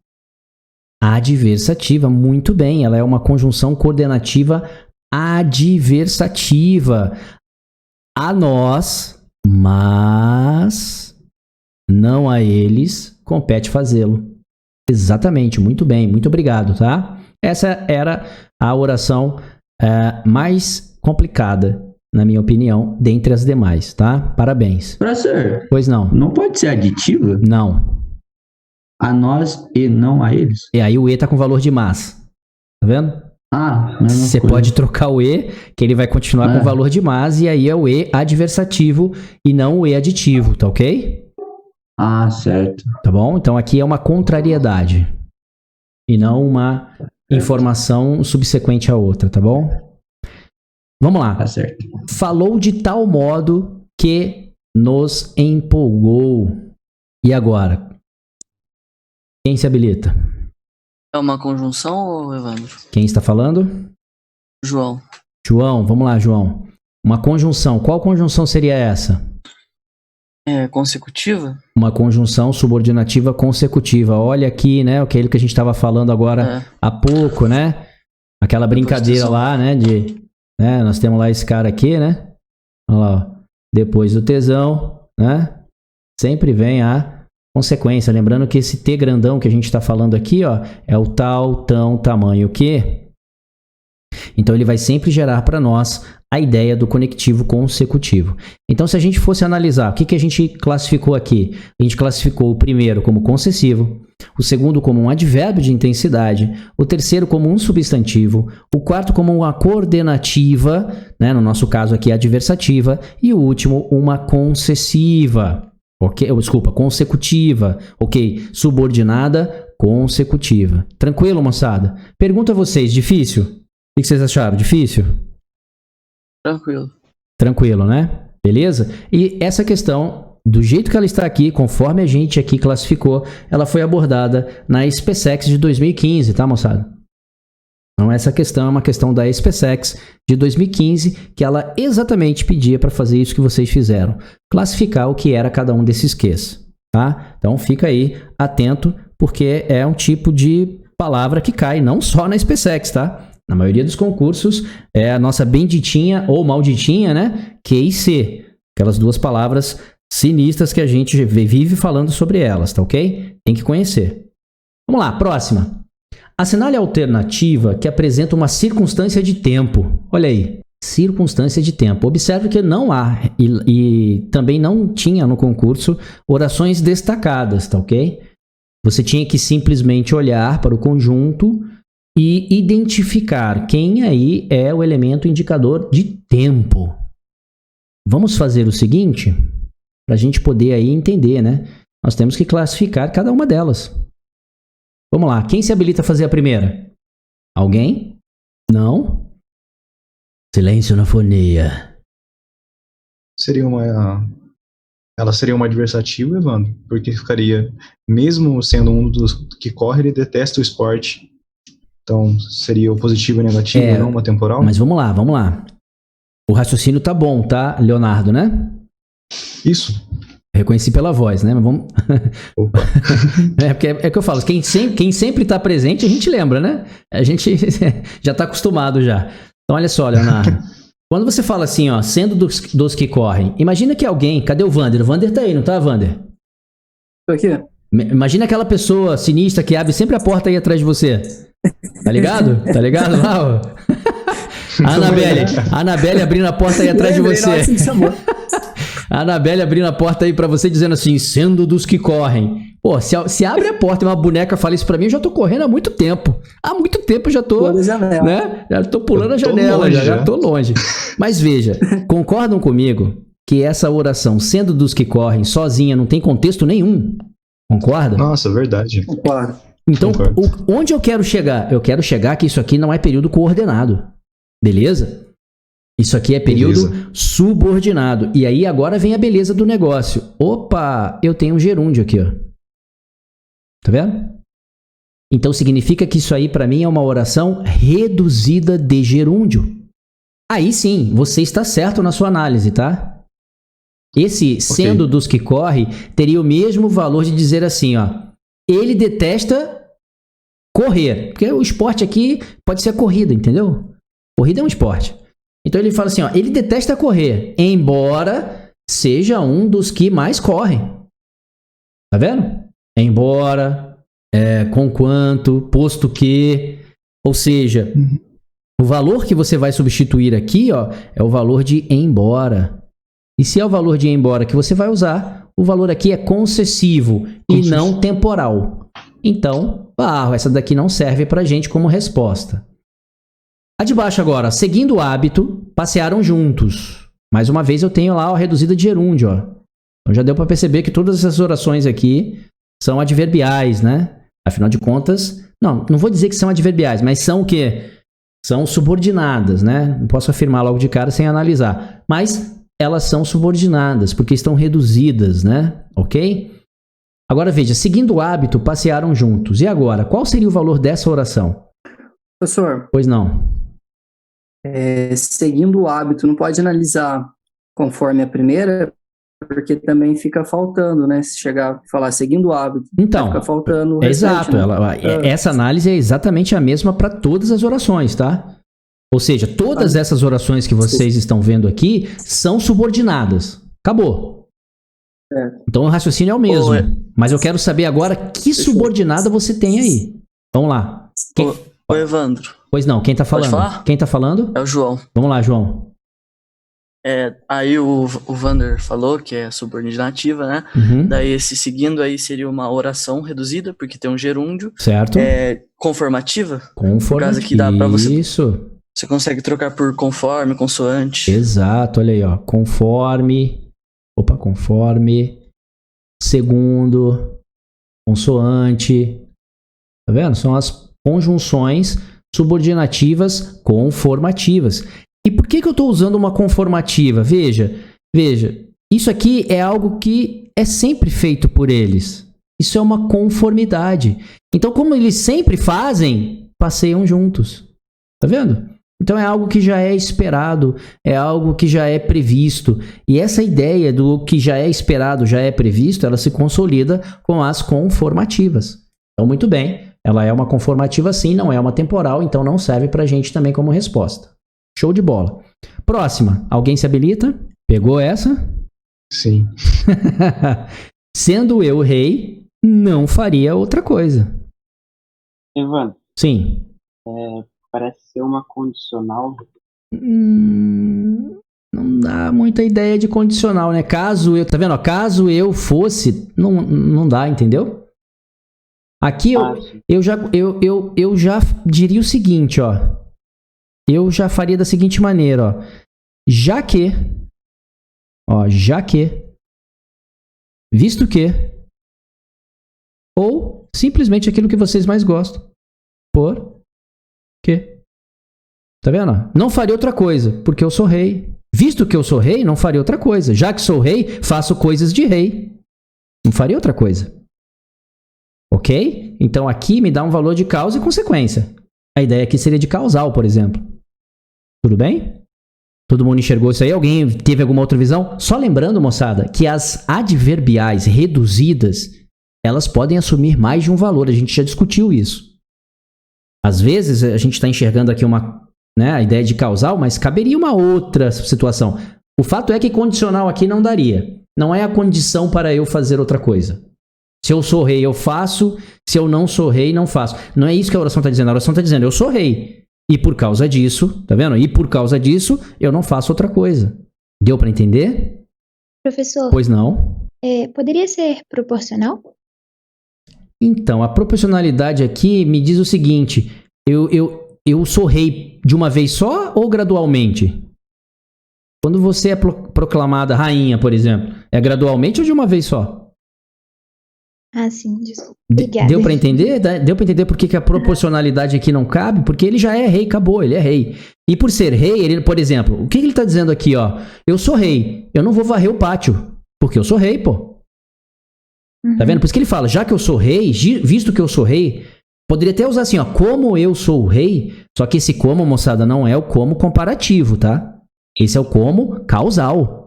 Adversativa. Muito bem. Ela é uma conjunção coordenativa adversativa. A nós, mas não a eles, compete fazê-lo. Exatamente, muito bem, muito obrigado, tá? Essa era a oração mais complicada, na minha opinião, dentre as demais, tá? Parabéns. Professor, pois não. Não pode ser aditiva? Não. A nós e não a eles? E aí o E tá com valor de mas. Tá vendo? Você pode trocar o E, que ele vai continuar com o valor de mas, e aí é o E adversativo e não o E aditivo, tá ok? Certo. Tá bom? Então aqui é uma contrariedade e não uma informação subsequente à outra, tá bom? Vamos lá. Tá certo. Falou de tal modo que nos empolgou. E agora? Quem se habilita? É uma conjunção ou Evandro? Quem está falando? João. João, vamos lá, João. Uma conjunção. Qual conjunção seria essa? Consecutiva? Uma conjunção subordinativa consecutiva. Olha aqui, né? Aquele que a gente estava falando agora há pouco, né? Aquela brincadeira lá, né? Nós temos lá esse cara aqui, né? Olha lá, ó. Depois do tesão, né? Sempre vem a consequência. Lembrando que esse T grandão que a gente está falando aqui, ó, é o tal, tão, tamanho que. Então ele vai sempre gerar para nós a ideia do conectivo consecutivo. Então, se a gente fosse analisar, o que a gente classificou aqui? A gente classificou o primeiro como concessivo, o segundo como um advérbio de intensidade, o terceiro como um substantivo, o quarto como uma coordenativa, né, no nosso caso aqui adversativa, e o último uma concessiva, ok? Desculpa, consecutiva, ok? Subordinada, consecutiva. Tranquilo, moçada? Pergunto a vocês, difícil? O que vocês acharam? Difícil? Tranquilo. Tranquilo, né? Beleza? E essa questão, do jeito que ela está aqui, conforme a gente aqui classificou, ela foi abordada na SPSEX de 2015, tá, moçada? Então, essa questão é uma questão da SPSEX de 2015, que ela exatamente pedia para fazer isso que vocês fizeram. Classificar o que era cada um desses Qs, tá? Então, fica aí atento, porque é um tipo de palavra que cai não só na SPSEX, tá? Na maioria dos concursos, é a nossa benditinha ou malditinha, né? Q e C. Aquelas duas palavras sinistras que a gente vive falando sobre elas, tá ok? Tem que conhecer. Vamos lá, próxima. Assinale a alternativa que apresenta uma circunstância de tempo. Olha aí, circunstância de tempo. Observe que não há e também não tinha no concurso orações destacadas, tá ok? Você tinha que simplesmente olhar para o conjunto e identificar quem aí é o elemento indicador de tempo. Vamos fazer o seguinte, para a gente poder aí entender, né? Nós temos que classificar cada uma delas. Vamos lá, quem se habilita a fazer a primeira? Alguém? Não? Silêncio na fonia. Ela seria uma adversativa, Evandro, porque ficaria, mesmo sendo um dos que corre, ele detesta o esporte. Então, seria o positivo e negativo, não uma temporal? Mas vamos lá. O raciocínio tá bom, tá, Leonardo, né? Isso. Reconheci pela voz, né? Mas vamos... Opa. Porque é que eu falo, quem sempre tá presente, a gente lembra, né? A gente já tá acostumado já. Então, olha só, Leonardo. Quando você fala assim, ó, sendo dos que correm, imagina que alguém... Cadê o Vander? O Vander tá aí, não tá, Vander? Tô aqui. Imagina aquela pessoa sinistra que abre sempre a porta aí atrás de você. Tá ligado? Tá ligado lá, ó? A Anabelle abrindo a porta aí atrás de você. A Anabelle abrindo a porta aí pra você, dizendo assim, sendo dos que correm. Pô, se abre a porta e uma boneca fala isso pra mim, eu já tô correndo há muito tempo. Há muito tempo eu já tô... né? Já tô pulando a janela, já tô longe. Mas veja, concordam comigo que essa oração, sendo dos que correm, sozinha, não tem contexto nenhum? Concorda? Nossa, verdade. Concordo. Então, onde eu quero chegar? Eu quero chegar que isso aqui não é período coordenado. Beleza? Isso aqui é período subordinado. E aí agora vem a beleza do negócio. Opa, eu tenho um gerúndio aqui, ó. Tá vendo? Então significa que isso aí para mim é uma oração reduzida de gerúndio. Aí sim, você está certo na sua análise, tá? Esse sendo dos que corre teria o mesmo valor de dizer assim, ó. Ele detesta correr. Porque o esporte aqui pode ser a corrida, entendeu? Corrida é um esporte. Então ele fala assim, ó, ele detesta correr, embora seja um dos que mais correm. Tá vendo? Embora, conquanto, posto que, ou seja, o valor que você vai substituir aqui, ó, é o valor de embora. E se é o valor de embora que você vai usar, o valor aqui é concessivo e não temporal. Então, essa daqui não serve pra gente como resposta. A de baixo agora, seguindo o hábito, passearam juntos. Mais uma vez eu tenho lá a reduzida de gerúndio, ó. Então já deu para perceber que todas essas orações aqui são adverbiais, né? Afinal de contas, não vou dizer que são adverbiais, mas são o quê? São subordinadas, né? Não posso afirmar logo de cara sem analisar. Mas elas são subordinadas, porque estão reduzidas, né? Ok? Agora veja, seguindo o hábito, passearam juntos. E agora, qual seria o valor dessa oração? Professor. Pois não. Seguindo o hábito, não pode analisar conforme a primeira, porque também fica faltando, né? Se chegar e falar seguindo o hábito, então, fica faltando o exato. Restante, né? Essa análise é exatamente a mesma para todas as orações, tá? Ou seja, todas essas orações que vocês estão vendo aqui são subordinadas. Acabou. Então o raciocínio é o mesmo. Ô, Mas eu quero saber agora que subordinada você tem aí. Vamos lá. Ô, Evandro, Pois não, quem tá Pode falando? falar? Quem tá falando? é o João. Vamos lá, João. Aí o Vander falou que é subordinativa, né? Uhum. Daí esse seguindo aí seria uma oração reduzida, porque tem um gerúndio. Certo? Conformativa, Conforme. caso aqui dá pra você- Isso. você consegue trocar por conforme, consoante. Exato, olha aí, ó. Conforme. Opa, conforme. Segundo. Consoante. Tá vendo? São as conjunções subordinativas conformativas. E por que eu estou usando uma conformativa? Veja, isso aqui é algo que é sempre feito por eles. Isso é uma conformidade. Então, como eles sempre fazem, passeiam juntos. Tá vendo? Então é algo que já é esperado, é algo que já é previsto. E essa ideia do que já é esperado, já é previsto, ela se consolida com as conformativas. Então, muito bem, ela é uma conformativa sim, não é uma temporal, então não serve pra gente também como resposta. Show de bola. Próxima, alguém se habilita? Pegou essa? Sim. Sendo eu rei, não faria outra coisa. Evandro, Sim. parece ser uma condicional. Não dá muita ideia de condicional, né? Caso eu, tá vendo? Ó, caso eu fosse, não dá, entendeu? Aqui eu já diria o seguinte, ó. Eu já faria da seguinte maneira, ó. Já que, visto que, ou simplesmente aquilo que vocês mais gostam. Por quê? Tá vendo? Não faria outra coisa, porque eu sou rei. Visto que eu sou rei, não faria outra coisa. Já que sou rei, faço coisas de rei. Não faria outra coisa. Ok? Então aqui me dá um valor de causa e consequência. A ideia aqui seria de causal, por exemplo. Tudo bem? Todo mundo enxergou isso aí? Alguém teve alguma outra visão? Só lembrando, moçada, que as adverbiais reduzidas, elas podem assumir mais de um valor. A gente já discutiu isso. Às vezes, a gente está enxergando aqui a ideia de causal, mas caberia uma outra situação. O fato é que condicional aqui não daria. Não é a condição para eu fazer outra coisa. Se eu sou rei, eu faço. Se eu não sou rei, não faço. Não é isso que a oração está dizendo. A oração está dizendo, eu sou rei. E por causa disso, tá vendo? E por causa disso, eu não faço outra coisa. Deu para entender? Professor, Pois não. Poderia ser proporcional? Então, a proporcionalidade aqui me diz o seguinte. Eu sou rei de uma vez só ou gradualmente? Quando você é proclamada rainha, por exemplo, é gradualmente ou de uma vez só? Ah, sim, desculpa. Obrigada. Deu pra entender? Deu pra entender por que a proporcionalidade aqui não cabe? Porque ele já é rei, acabou, ele é rei. E por ser rei, ele, por exemplo, o que ele tá dizendo aqui, ó? Eu sou rei, eu não vou varrer o pátio, porque eu sou rei, pô. Tá vendo? Por isso que ele fala, já que eu sou rei, visto que eu sou rei, poderia até usar assim, ó, como eu sou o rei, só que esse como, moçada, não é o como comparativo, tá? Esse é o como causal.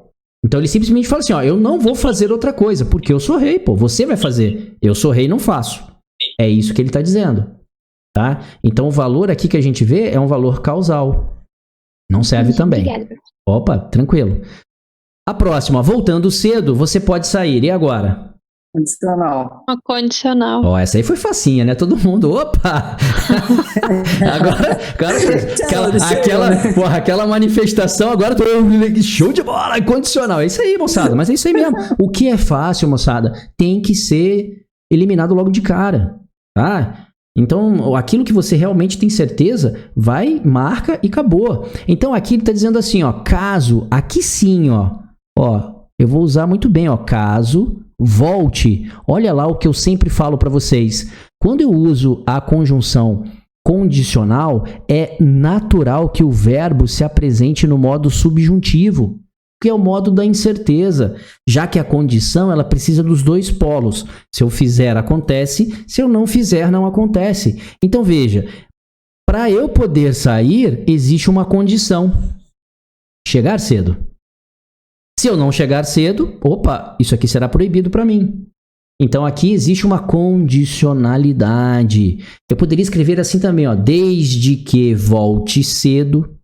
Então ele simplesmente fala assim, ó, eu não vou fazer outra coisa, porque eu sou rei, pô, você vai fazer. Eu sou rei, não faço. É isso que ele está dizendo, tá? Então o valor aqui que a gente vê é um valor causal. Não serve também. Obrigada. Opa, tranquilo. A próxima, voltando cedo, você pode sair. E agora? Condicional. Uma condicional. Ó, essa aí foi facinha, né? Todo mundo, opa! Agora, cara, aquela manifestação, agora todo mundo, show de bola, incondicional. É isso aí, moçada, mas é isso aí mesmo. O que é fácil, moçada, tem que ser eliminado logo de cara, tá? Então, aquilo que você realmente tem certeza, vai, marca e acabou. Então, aqui ele tá dizendo assim, ó, caso, aqui sim, ó, eu vou usar muito bem, ó, caso volte. Olha lá o que eu sempre falo para vocês. Quando eu uso a conjunção condicional, é natural que o verbo se apresente no modo subjuntivo, que é o modo da incerteza, já que a condição ela precisa dos dois polos. Se eu fizer, acontece. Se eu não fizer, não acontece. Então veja, para eu poder sair, existe uma condição. Chegar cedo. Se eu não chegar cedo, opa, isso aqui será proibido para mim. Então aqui existe uma condicionalidade. Eu poderia escrever assim também, ó, desde que volte cedo.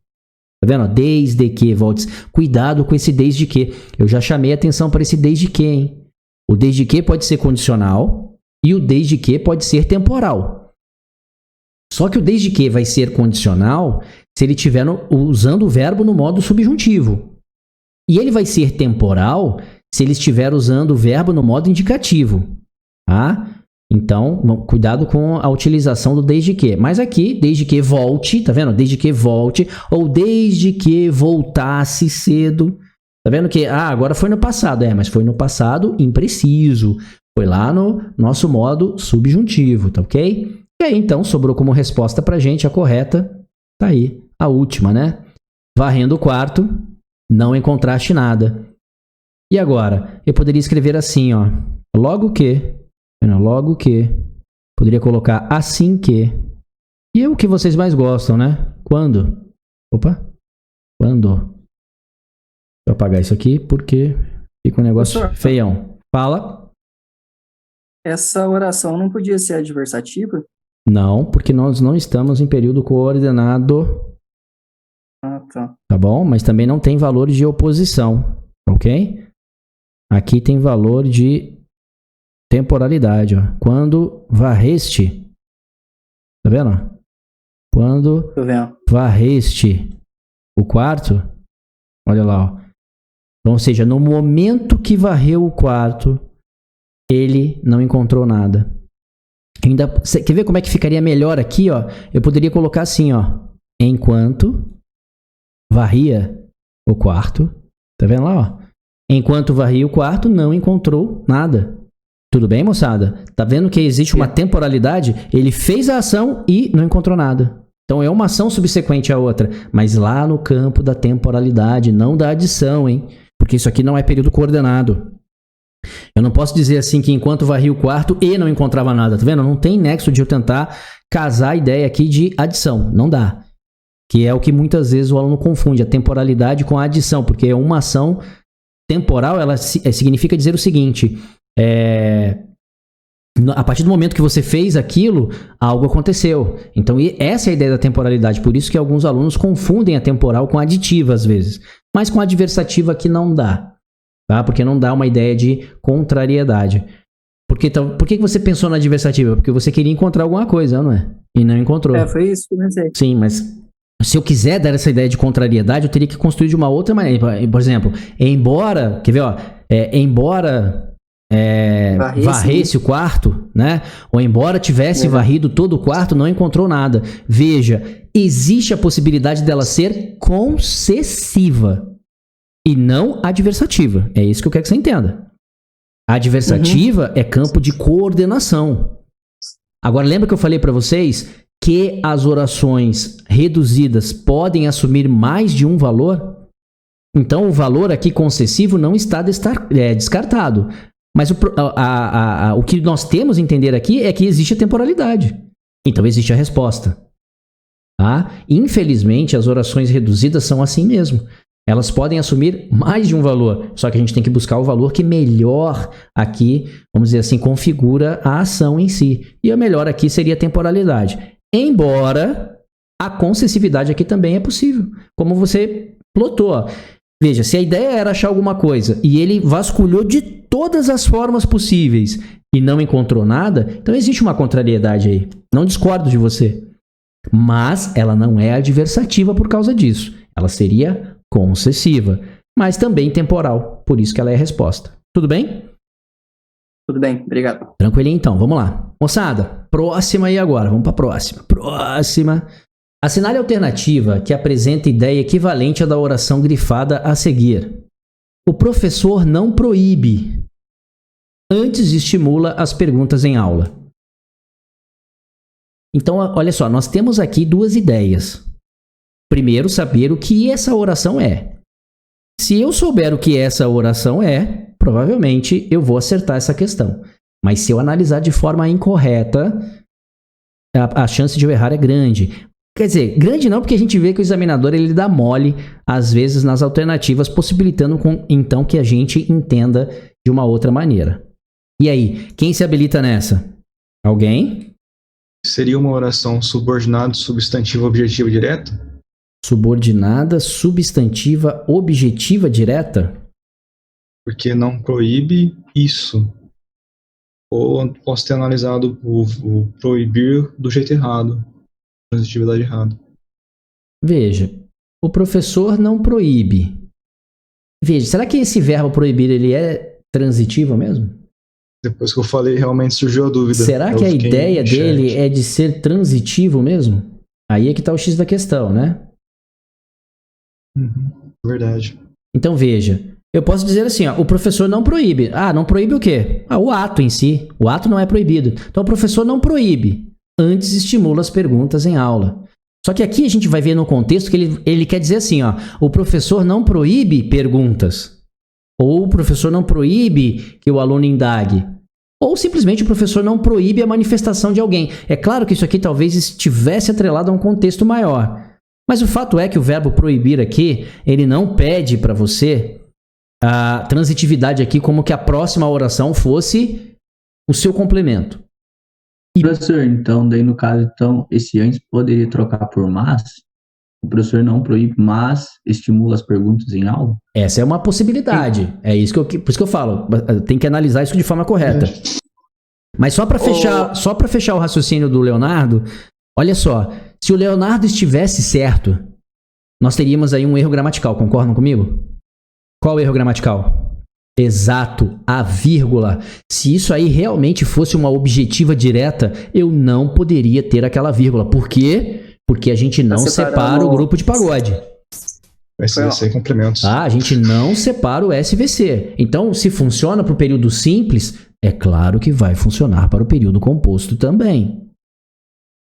Tá vendo? Desde que volte. Cuidado com esse desde que. Eu já chamei atenção para esse desde que, hein? O desde que pode ser condicional e o desde que pode ser temporal. Só que o desde que vai ser condicional se ele estiver usando o verbo no modo subjuntivo. E ele vai ser temporal se ele estiver usando o verbo no modo indicativo. Tá? Então, cuidado com a utilização do desde que. Mas aqui, desde que volte, tá vendo? Desde que volte, ou desde que voltasse cedo. Tá vendo que, agora foi no passado. Mas foi no passado impreciso. Foi lá no nosso modo subjuntivo, tá ok? E aí, então, sobrou como resposta pra gente a correta. Tá aí, a última, né? Varrendo o quarto, não encontraste nada. E agora? Eu poderia escrever assim, ó. Logo que. Poderia colocar assim que. E é o que vocês mais gostam, né? Quando? Quando? Deixa eu apagar isso aqui, porque fica um negócio feião. Fala. Essa oração não podia ser adversativa? Não, porque nós não estamos em período coordenado. Tá. Tá bom? Mas também não tem valor de oposição, ok? Aqui tem valor de temporalidade, ó. Quando varreste. Tá vendo? Quando Tô vendo. varreste o quarto. Olha lá, ó. Então, ou seja, no momento que varreu o quarto, ele não encontrou nada. Quer ver como é que ficaria melhor aqui, ó? Eu poderia colocar assim, ó. Enquanto varria o quarto. Tá vendo lá, ó? Enquanto varria o quarto, não encontrou nada. Tudo bem, moçada? Tá vendo que existe uma temporalidade? Ele fez a ação e não encontrou nada. Então é uma ação subsequente à outra. Mas lá no campo da temporalidade, não da adição, hein? Porque isso aqui não é período coordenado. Eu não posso dizer assim que enquanto varria o quarto e não encontrava nada, tá vendo? Não tem nexo de eu tentar casar a ideia aqui de adição, não dá. Que é o que muitas vezes o aluno confunde, a temporalidade com a adição, porque uma ação temporal, ela significa dizer o seguinte, a partir do momento que você fez aquilo, algo aconteceu. Então essa é a ideia da temporalidade, por isso que alguns alunos confundem a temporal com a aditiva às vezes, mas com a adversativa aqui não dá. Tá? Porque não dá uma ideia de contrariedade. Por que você pensou na adversativa? Porque você queria encontrar alguma coisa, não é? E não encontrou. Foi isso que eu pensei. Sim, mas se eu quiser dar essa ideia de contrariedade, eu teria que construir de uma outra maneira. Por exemplo, embora... Quer ver, ó? Embora varresse o quarto, né? Ou embora tivesse varrido todo o quarto, não encontrou nada. Veja, existe a possibilidade dela ser concessiva. E não adversativa. É isso que eu quero que você entenda. A adversativa é campo de coordenação. Agora, lembra que eu falei para vocês que as orações reduzidas podem assumir mais de um valor? Então, o valor aqui concessivo não está descartado. Mas o que nós temos a entender aqui é que existe a temporalidade. Então, existe a resposta. Tá? Infelizmente, as orações reduzidas são assim mesmo. Elas podem assumir mais de um valor, só que a gente tem que buscar o valor que melhor aqui, vamos dizer assim, configura a ação em si. E a melhor aqui seria a temporalidade. Embora a concessividade aqui também é possível, como você plotou. Ó. Veja, se a ideia era achar alguma coisa e ele vasculhou de todas as formas possíveis e não encontrou nada, então existe uma contrariedade aí. Não discordo de você. Mas ela não é adversativa por causa disso. Ela seria concessiva, mas também temporal. Por isso que ela é a resposta. Tudo bem? Tudo bem, obrigado. Tranquilinho então, vamos lá. Moçada, próxima aí agora. Vamos para a próxima. Próxima. Assinale a alternativa que apresenta ideia equivalente à da oração grifada a seguir. O professor não proíbe, antes estimula as perguntas em aula. Então, olha só, nós temos aqui duas ideias. Primeiro, saber o que essa oração é. Se eu souber o que essa oração é, provavelmente eu vou acertar essa questão. Mas se eu analisar de forma incorreta, a chance de eu errar é grande. Quer dizer, grande não, porque a gente vê que o examinador ele dá mole, às vezes, nas alternativas, possibilitando então que a gente entenda de uma outra maneira. E aí, quem se habilita nessa? Alguém? Seria uma oração subordinado, substantivo, objetivo direta? Subordinada, substantiva, objetiva direta? Porque não proíbe isso. Ou posso ter analisado o proibir do jeito errado, transitividade errada. Veja, o professor não proíbe. Veja, será que esse verbo proibir ele é transitivo mesmo? Depois que eu falei, realmente surgiu a dúvida. Será que a ideia dele é de ser transitivo mesmo? Aí é que está o X da questão, né? Verdade. Então veja, eu posso dizer assim, ó, o professor não proíbe. Ah, não proíbe o quê? Ah, o ato em si. O ato não é proibido. Então o professor não proíbe, antes estimula as perguntas em aula. Só que aqui a gente vai ver no contexto que ele quer dizer assim, ó, o professor não proíbe perguntas. Ou o professor não proíbe que o aluno indague. Ou simplesmente o professor não proíbe a manifestação de alguém. É claro que isso aqui talvez estivesse atrelado a um contexto maior. Mas o fato é que o verbo proibir aqui, ele não pede para você a transitividade aqui como que a próxima oração fosse o seu complemento. Professor, então, daí no caso, então, esse antes poderia trocar por mas? O professor não proíbe, mas estimula as perguntas em aula? Essa é uma possibilidade. É isso por isso que eu falo. Tem que analisar isso de forma correta. Mas só para fechar o raciocínio do Leonardo, olha só. Se o Leonardo estivesse certo, nós teríamos aí um erro gramatical. Concordam comigo? Qual o erro gramatical? Exato, a vírgula. Se isso aí realmente fosse uma objetiva direta, eu não poderia ter aquela vírgula. Por quê? Porque a gente não separa o grupo de pagode. SVC e complementos. A gente não separa o SVC. Então, se funciona para o período simples, é claro que vai funcionar para o período composto também.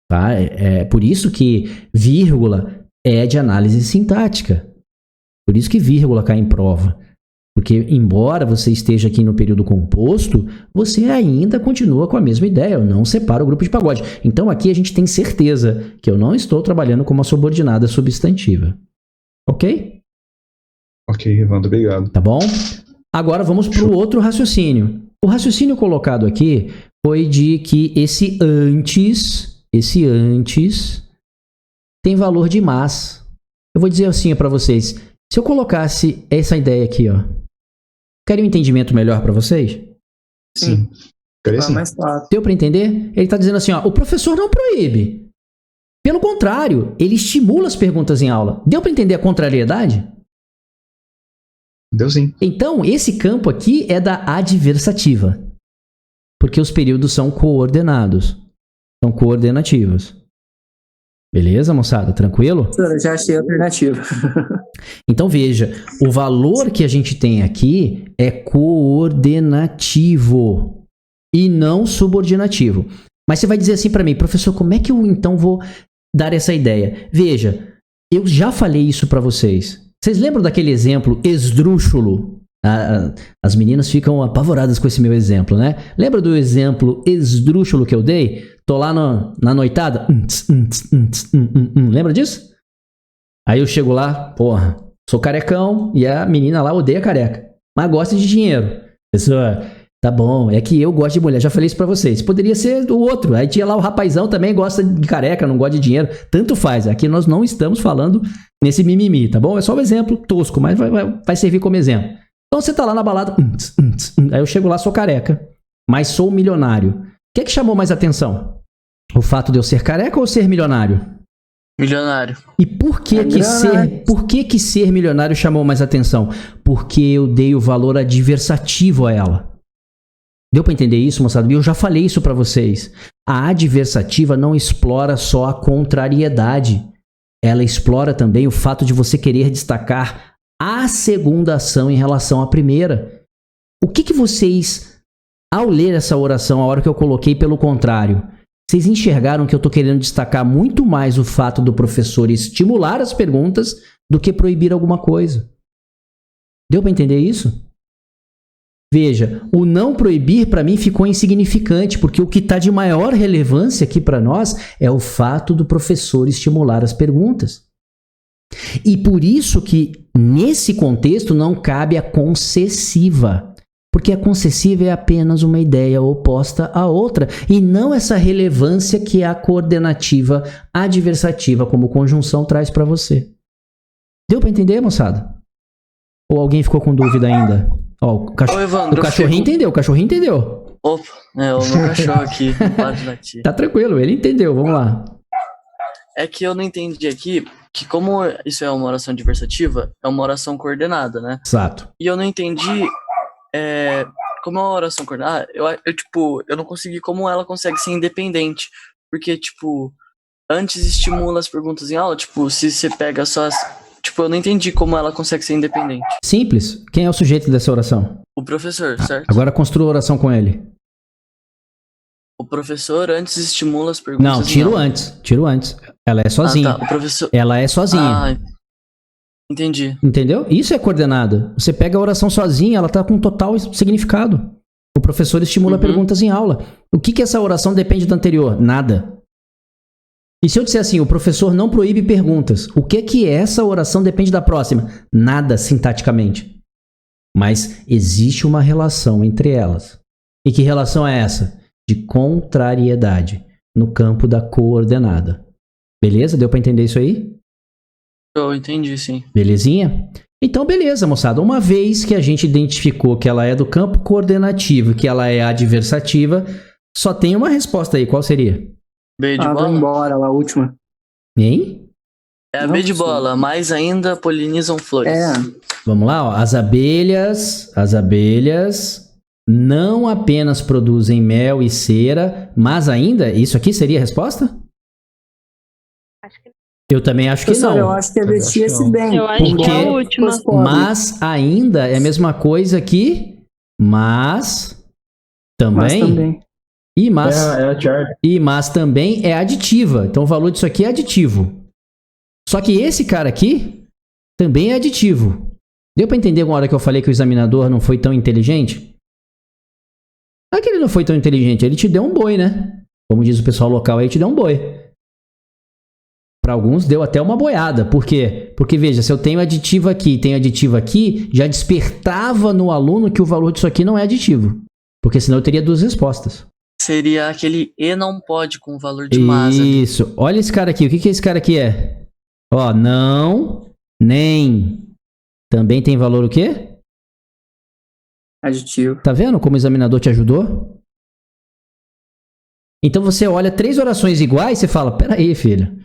Tá? É por isso que vírgula é de análise sintática. Por isso que vírgula cai em prova. Porque, embora você esteja aqui no período composto, você ainda continua com a mesma ideia. Eu não separo o grupo de pagode. Então, aqui a gente tem certeza que eu não estou trabalhando com uma subordinada substantiva. Ok? Ok, Evandro, obrigado. Tá bom? Agora vamos para o outro raciocínio. O raciocínio colocado aqui foi de que esse antes tem valor de mas. Eu vou dizer assim para vocês. Se eu colocasse essa ideia aqui, ó. Querem um entendimento melhor para vocês? Sim. Mais fácil. Deu para entender? Ele está dizendo assim, ó, o professor não proíbe. Pelo contrário, ele estimula as perguntas em aula. Deu para entender a contrariedade? Deu sim. Então, esse campo aqui é da adversativa. Porque os períodos são coordenados. São coordenativos. Beleza, moçada? Tranquilo? Eu já achei a alternativa. Então, veja, o valor que a gente tem aqui é coordenativo e não subordinativo. Mas você vai dizer assim para mim, professor, como é que eu então vou dar essa ideia? Veja, eu já falei isso para vocês. Vocês lembram daquele exemplo esdrúxulo? As meninas ficam apavoradas com esse meu exemplo, né? Lembra do exemplo esdrúxulo que eu dei? Tô lá na noitada. Lembra disso? Aí eu chego lá, porra, sou carecão e a menina lá odeia careca, mas gosta de dinheiro. Pessoa, tá bom, é que eu gosto de mulher, já falei isso pra vocês. Poderia ser o outro. Aí tinha lá o rapazão também gosta de careca, não gosta de dinheiro. Tanto faz. Aqui nós não estamos falando nesse mimimi, tá bom? É só um exemplo tosco, mas vai servir como exemplo. Então você tá lá na balada. Aí eu chego lá, sou careca, mas sou milionário. O que é que chamou mais atenção? O fato de eu ser careca ou ser milionário? Milionário. E por que que ser milionário chamou mais atenção? Porque eu dei o valor adversativo a ela. Deu para entender isso, moçada? Eu já falei isso para vocês. A adversativa não explora só a contrariedade. Ela explora também o fato de você querer destacar a segunda ação em relação à primeira. O que vocês, ao ler essa oração, a hora que eu coloquei pelo contrário, vocês enxergaram que eu estou querendo destacar muito mais o fato do professor estimular as perguntas do que proibir alguma coisa? Deu para entender isso? Veja, o não proibir para mim ficou insignificante, porque o que está de maior relevância aqui para nós é o fato do professor estimular as perguntas. E por isso que, nesse contexto, não cabe a concessiva. Porque a concessiva é apenas uma ideia oposta à outra, e não essa relevância que a coordenativa adversativa como conjunção traz para você. Deu para entender, moçada? Ou alguém ficou com dúvida ainda? Ó, o cachorrinho entendeu, o cachorrinho entendeu. Opa, é o meu cachorro aqui, não para de latir. Tá tranquilo, ele entendeu, vamos lá. É que eu não entendi aqui que como isso é uma oração adversativa, é uma oração coordenada, né? Exato. E eu não entendi como é uma oração coordenada, eu não consegui como ela consegue ser independente. Porque, tipo, antes estimula as perguntas em aula, tipo, se você pega só as... Tipo, eu não entendi como ela consegue ser independente. Simples. Quem é o sujeito dessa oração? O professor, certo? Agora construa a oração com ele. O professor antes estimula as perguntas Não, em tiro aula. antes. Tiro antes. Ela é sozinha. Ah, tá. O professor... Ela é sozinha. Ah, entendi. Entendeu? Isso é coordenada. Você pega a oração sozinha, ela tá com total significado. O professor estimula perguntas em aula. O que essa oração depende da anterior? Nada. E se eu disser assim, o professor não proíbe perguntas, o que essa oração depende da próxima? Nada, sintaticamente. Mas existe uma relação entre elas. E que relação é essa? De contrariedade, no campo da coordenada. Beleza? Deu para entender isso aí? Eu entendi, sim. Belezinha? Então, beleza, moçada. Uma vez que a gente identificou que ela é do campo coordenativo e que ela é adversativa, só tem uma resposta aí. Qual seria? B de Vai bola? embora, a última. Hein? É a Não, B de sim. bola. Mais ainda, polinizam flores. É, Vamos lá, ó. As abelhas não apenas produzem mel e cera, mas ainda, isso aqui seria a resposta? Acho que Eu também acho que professor, eu não. acho que é Eu acho que vestir-se não. bem. Eu acho Por que é quê? a última. Mas ainda é a mesma coisa que mas também. Mas também. E mas, É a Charlie. e mas também é aditiva. Então o valor disso aqui é aditivo. Só que esse cara aqui também é aditivo. Deu pra entender uma hora que eu falei que o examinador não foi tão inteligente? Não é que ele não foi tão inteligente, ele te deu um boi, né? Como diz o pessoal local aí, te deu um boi. Para alguns deu até uma boiada. Por quê? Porque veja, se eu tenho aditivo aqui e tenho aditivo aqui, já despertava no aluno que o valor disso aqui não é aditivo. Porque senão eu teria duas respostas. Seria aquele E não pode com o valor de mas ali. Isso. Olha esse cara aqui. O que esse cara aqui é? Ó, não, nem. Também tem valor o quê? Aditivo. Tá vendo como o examinador te ajudou? Então você olha 3 orações iguais e você fala, peraí, filho.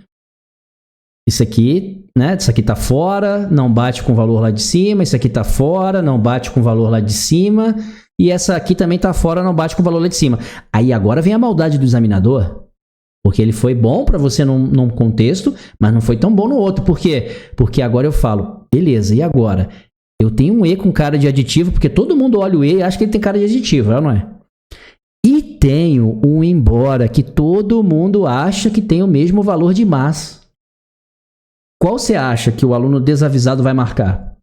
Isso aqui, né? Isso aqui tá fora, não bate com o valor lá de cima. Isso aqui tá fora, não bate com o valor lá de cima. E essa aqui também tá fora, não bate com o valor lá de cima. Aí agora vem a maldade do examinador. Porque ele foi bom para você num contexto, mas não foi tão bom no outro. Por quê? Porque agora eu falo, beleza, e agora? Eu tenho um E com cara de aditivo, porque todo mundo olha o E e acha que ele tem cara de aditivo, não é? E tenho um embora que todo mundo acha que tem o mesmo valor de mas. Qual você acha que o aluno desavisado vai marcar?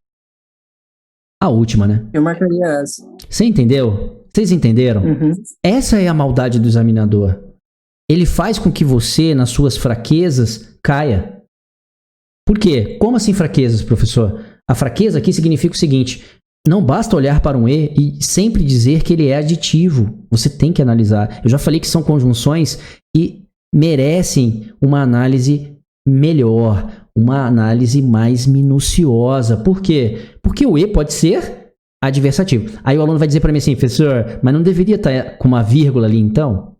A última, né? Eu marcaria essa. Você entendeu? Vocês entenderam? Uhum. Essa é a maldade do examinador. Ele faz com que você, nas suas fraquezas, caia. Por quê? Como assim fraquezas, professor? A fraqueza aqui significa o seguinte: não basta olhar para um E e sempre dizer que ele é aditivo. Você tem que analisar. Eu já falei que são conjunções que merecem uma análise melhor, uma análise mais minuciosa. Por quê? Porque o E pode ser adversativo. Aí o aluno vai dizer para mim assim, professor, mas não deveria estar com uma vírgula ali então?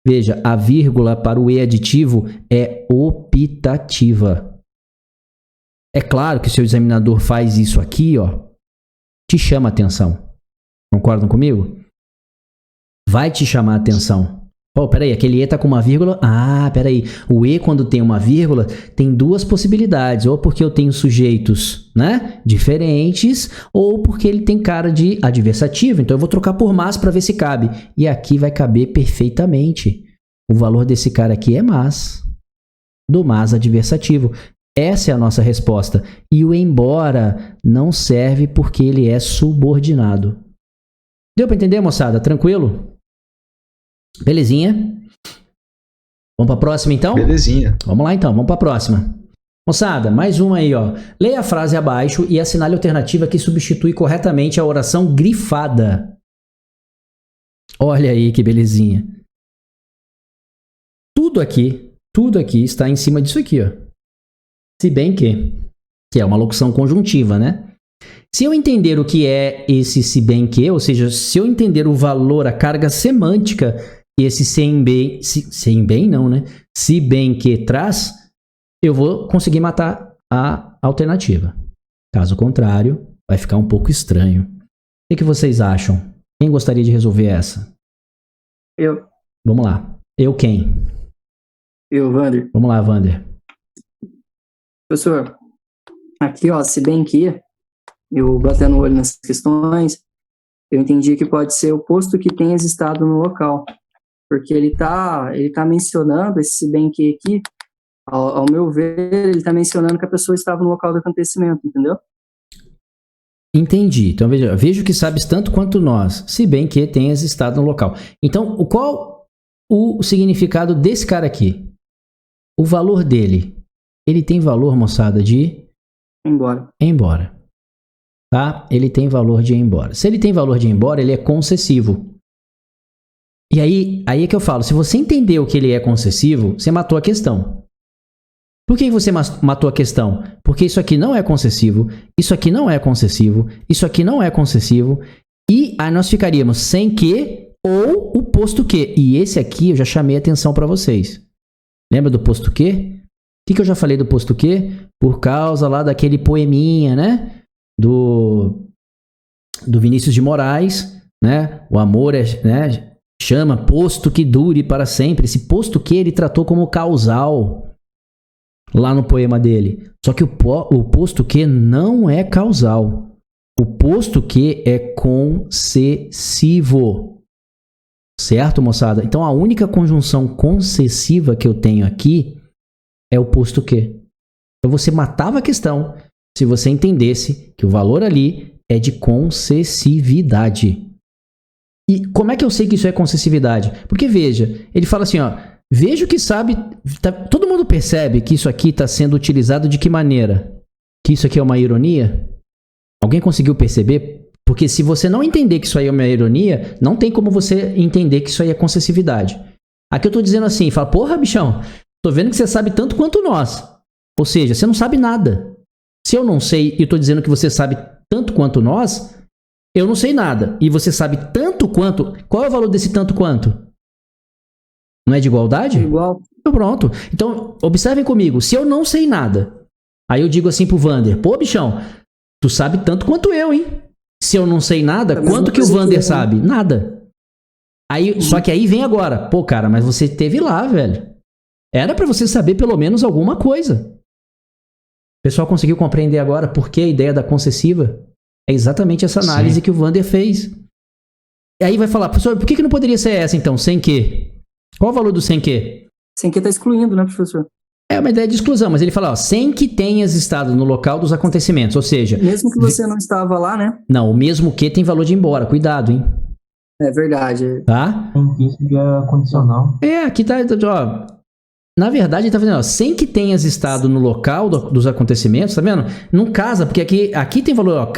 Veja, a vírgula para o E aditivo é optativa. É claro que o seu examinador faz isso aqui, ó, te chama a atenção. Concordam comigo? Vai te chamar a atenção. Oh, peraí, aquele E tá com uma vírgula. Ah, peraí. O E, quando tem uma vírgula, tem duas possibilidades. Ou porque eu tenho sujeitos, né, diferentes, ou porque ele tem cara de adversativo. Então eu vou trocar por mas para ver se cabe. E aqui vai caber perfeitamente. O valor desse cara aqui é mas. Do mas adversativo. Essa é a nossa resposta. E o embora não serve porque ele é subordinado. Deu para entender, moçada? Tranquilo? Belezinha? Vamos para a próxima, então? Belezinha. Vamos lá, então. Vamos para a próxima. Moçada, mais uma aí, ó. Leia a frase abaixo e assinale a alternativa que substitui corretamente a oração grifada. Olha aí que belezinha. Tudo aqui está em cima disso aqui, ó. Se bem que é uma locução conjuntiva, né? Se eu entender o que é esse se bem que, ou seja, se eu entender o valor, a carga semântica que esse se bem que traz, eu vou conseguir matar a alternativa. Caso contrário, vai ficar um pouco estranho. O que vocês acham? Quem gostaria de resolver essa? Eu. Vamos lá. Eu quem? Eu, Wander. Vamos lá, Wander. Professor, aqui, ó, se bem que eu batendo o olho nas questões, eu entendi que pode ser o posto que tenhas estado no local. Porque ele tá mencionando esse se bem que aqui, ao meu ver, ele tá mencionando que a pessoa estava no local do acontecimento, entendeu? Entendi. Então vejo que sabes tanto quanto nós, se bem que tenhas estado no local. Então, qual o significado desse cara aqui? O valor dele. Ele tem valor, moçada, de... Embora. Embora. Tá? Ele tem valor de ir embora. Se ele tem valor de ir embora, ele é concessivo. E aí é que eu falo, se você entendeu que ele é concessivo, você matou a questão. Por que você matou a questão? Porque isso aqui não é concessivo, isso aqui não é concessivo, isso aqui não é concessivo, e aí nós ficaríamos sem que ou o posto que. E esse aqui eu já chamei atenção para vocês. Lembra do posto que? O que eu já falei do posto que? Por causa lá daquele poeminha, né? Do Vinícius de Moraes, né? O amor é, né? Chama posto que dure para sempre. Esse posto que ele tratou como causal lá no poema dele. Só que o posto que não é causal. O posto que é concessivo. Certo, moçada? Então a única conjunção concessiva que eu tenho aqui é o posto que. Então você matava a questão se você entendesse que o valor ali é de concessividade. E como é que eu sei que isso é concessividade? Porque veja, ele fala assim, ó, vejo que sabe, todo mundo percebe que isso aqui está sendo utilizado de que maneira? Que isso aqui é uma ironia? Alguém conseguiu perceber? Porque se você não entender que isso aí é uma ironia, não tem como você entender que isso aí é concessividade. Aqui eu tô dizendo assim, fala, porra, bichão, tô vendo que você sabe tanto quanto nós. Ou seja, você não sabe nada. Se eu não sei e eu tô dizendo que você sabe tanto quanto nós, eu não sei nada. E você sabe tanto quanto... Qual é o valor desse tanto quanto? Não é de igualdade? Igual. Então, pronto. Então, observem comigo. Se eu não sei nada, aí eu digo assim pro Wander, pô, bichão, tu sabe tanto quanto eu, hein? Se eu não sei nada, quanto que o Wander sabe? Nada. Aí, só que aí vem agora. Pô, cara, mas você esteve lá, velho. Era pra você saber pelo menos alguma coisa. O pessoal conseguiu compreender agora por que a ideia da concessiva? É exatamente essa análise que o Wander fez. E aí vai falar, professor, por que não poderia ser essa então? Sem que? Qual o valor do sem que? Sem que tá excluindo, né, professor? É uma ideia de exclusão, mas ele fala, ó, sem que tenhas estado no local dos acontecimentos, ou seja... Mesmo que você não estava lá, né? Não, o mesmo que tem valor de ir embora, cuidado, hein? É verdade. Tá? Isso é condicional. Aqui tá, ó... Na verdade, ele tá fazendo, ó, sem que tenhas estado no local dos acontecimentos, tá vendo? Não casa, porque aqui tem valor, ó,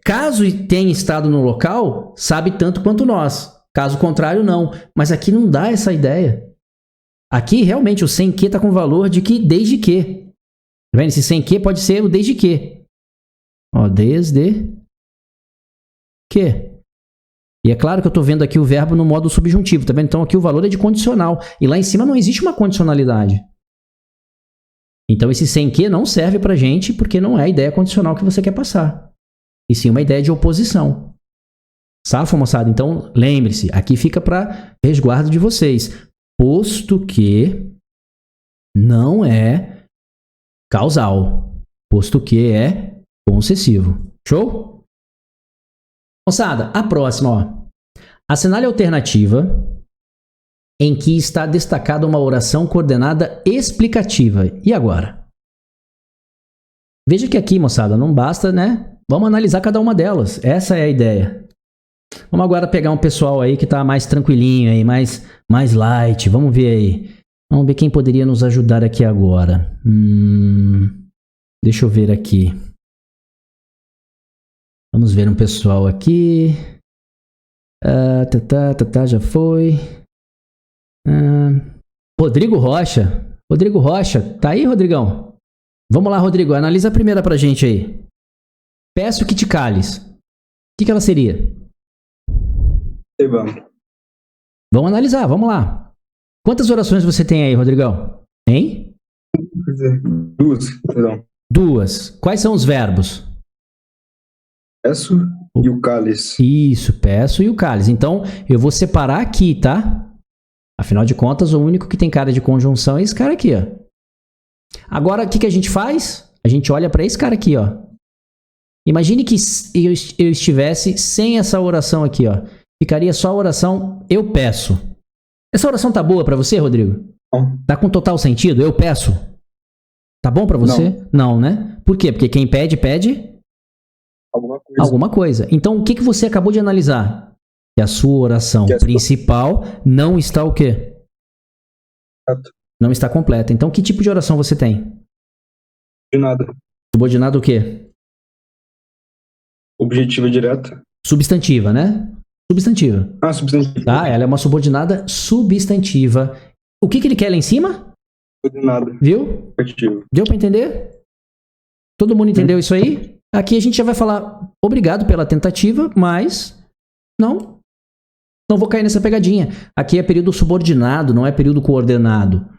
caso tenha estado no local, sabe tanto quanto nós. Caso contrário, não. Mas aqui não dá essa ideia. Aqui, realmente, o sem que tá com valor de que desde que. Tá vendo? Esse sem que pode ser o desde que. Ó, desde que. E é claro que eu estou vendo aqui o verbo no modo subjuntivo, tá vendo? Então aqui o valor é de condicional. E lá em cima não existe uma condicionalidade. Então esse sem que não serve pra gente porque não é a ideia condicional que você quer passar. E sim uma ideia de oposição. Safo, moçada? Então lembre-se, aqui fica para resguardo de vocês. Posto que não é causal. Posto que é concessivo. Show? Moçada, a próxima, ó. Assinale a alternativa em que está destacada uma oração coordenada explicativa. E agora? Veja que aqui, moçada, não basta, né? Vamos analisar cada uma delas. Essa é a ideia. Vamos agora pegar um pessoal aí que está mais tranquilinho aí, mais light. Vamos ver aí. Vamos ver quem poderia nos ajudar aqui agora. Deixa eu ver aqui. Vamos ver um pessoal aqui. Já foi. Rodrigo Rocha. Rodrigo Rocha. Tá aí, Rodrigão? Vamos lá, Rodrigo. Analisa a primeira pra gente aí. Peço que te cales. O que ela seria? Vamos analisar, vamos lá. Quantas orações você tem aí, Rodrigão? Hein? Duas. Quais são os verbos? Peço e o cálice. Isso, peço e o cálice. Então, eu vou separar aqui, tá? Afinal de contas, o único que tem cara de conjunção é esse cara aqui, ó. Agora, o que a gente faz? A gente olha para esse cara aqui, ó. Imagine que eu estivesse sem essa oração aqui, ó. Ficaria só a oração eu peço. Essa oração tá boa para você, Rodrigo? Não. Tá com total sentido? Eu peço. Tá bom para você? Não, né? Por quê? Porque quem pede, pede alguma coisa. Então, o que você acabou de analisar? Que a sua oração principal não está o quê? Não está completa. Então, que tipo de oração você tem? Subordinada. Subordinada o quê? Objetiva direta. Substantiva, né? Substantiva. Ah, substantiva. Tá? Ela é uma subordinada substantiva. O que ele quer lá em cima? Subordinada. Viu? Ativo. Deu para entender? Todo mundo entendeu isso aí? Aqui a gente já vai falar obrigado pela tentativa, mas não vou cair nessa pegadinha. Aqui é período subordinado, não é período coordenado.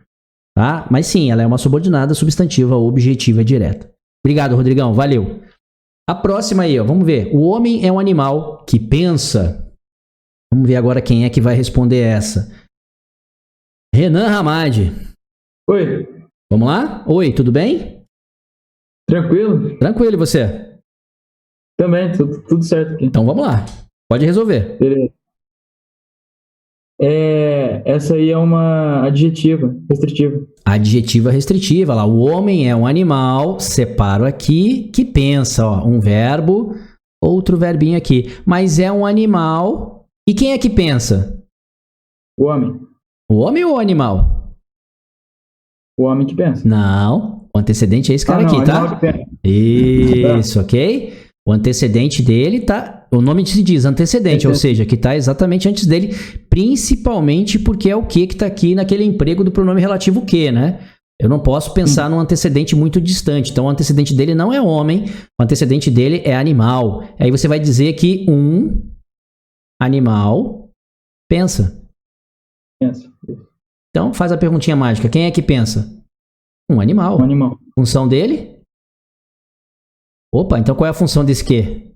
Tá? Mas sim, ela é uma subordinada substantiva objetiva direta. Obrigado, Rodrigão. Valeu. A próxima aí, ó, vamos ver. O homem é um animal que pensa. Vamos ver agora quem é que vai responder essa. Renan Ramadi. Oi. Vamos lá? Oi, tudo bem? Tranquilo? Tranquilo, e você? Também, tudo certo aqui. Então vamos lá. Pode resolver. Beleza. Essa aí é uma adjetiva restritiva. Adjetiva restritiva. Lá, o homem é um animal, separo aqui, que pensa. Ó, um verbo, outro verbinho aqui. Mas é um animal. E quem é que pensa? O homem. O homem ou o animal? O homem que pensa. Não. O antecedente é esse cara não, aqui, tá? Que pensa. Isso, ok? O antecedente dele tá... O nome se diz antecedente, ou seja, que tá exatamente antes dele, principalmente porque é o que tá aqui naquele emprego do pronome relativo que, né? Eu não posso pensar num antecedente muito distante. Então, o antecedente dele não é homem, o antecedente dele é animal. Aí você vai dizer que um animal pensa. Pensa. Então, faz a perguntinha mágica. Quem é que pensa? Um animal. Um animal. Função dele? Opa, então qual é a função desse quê?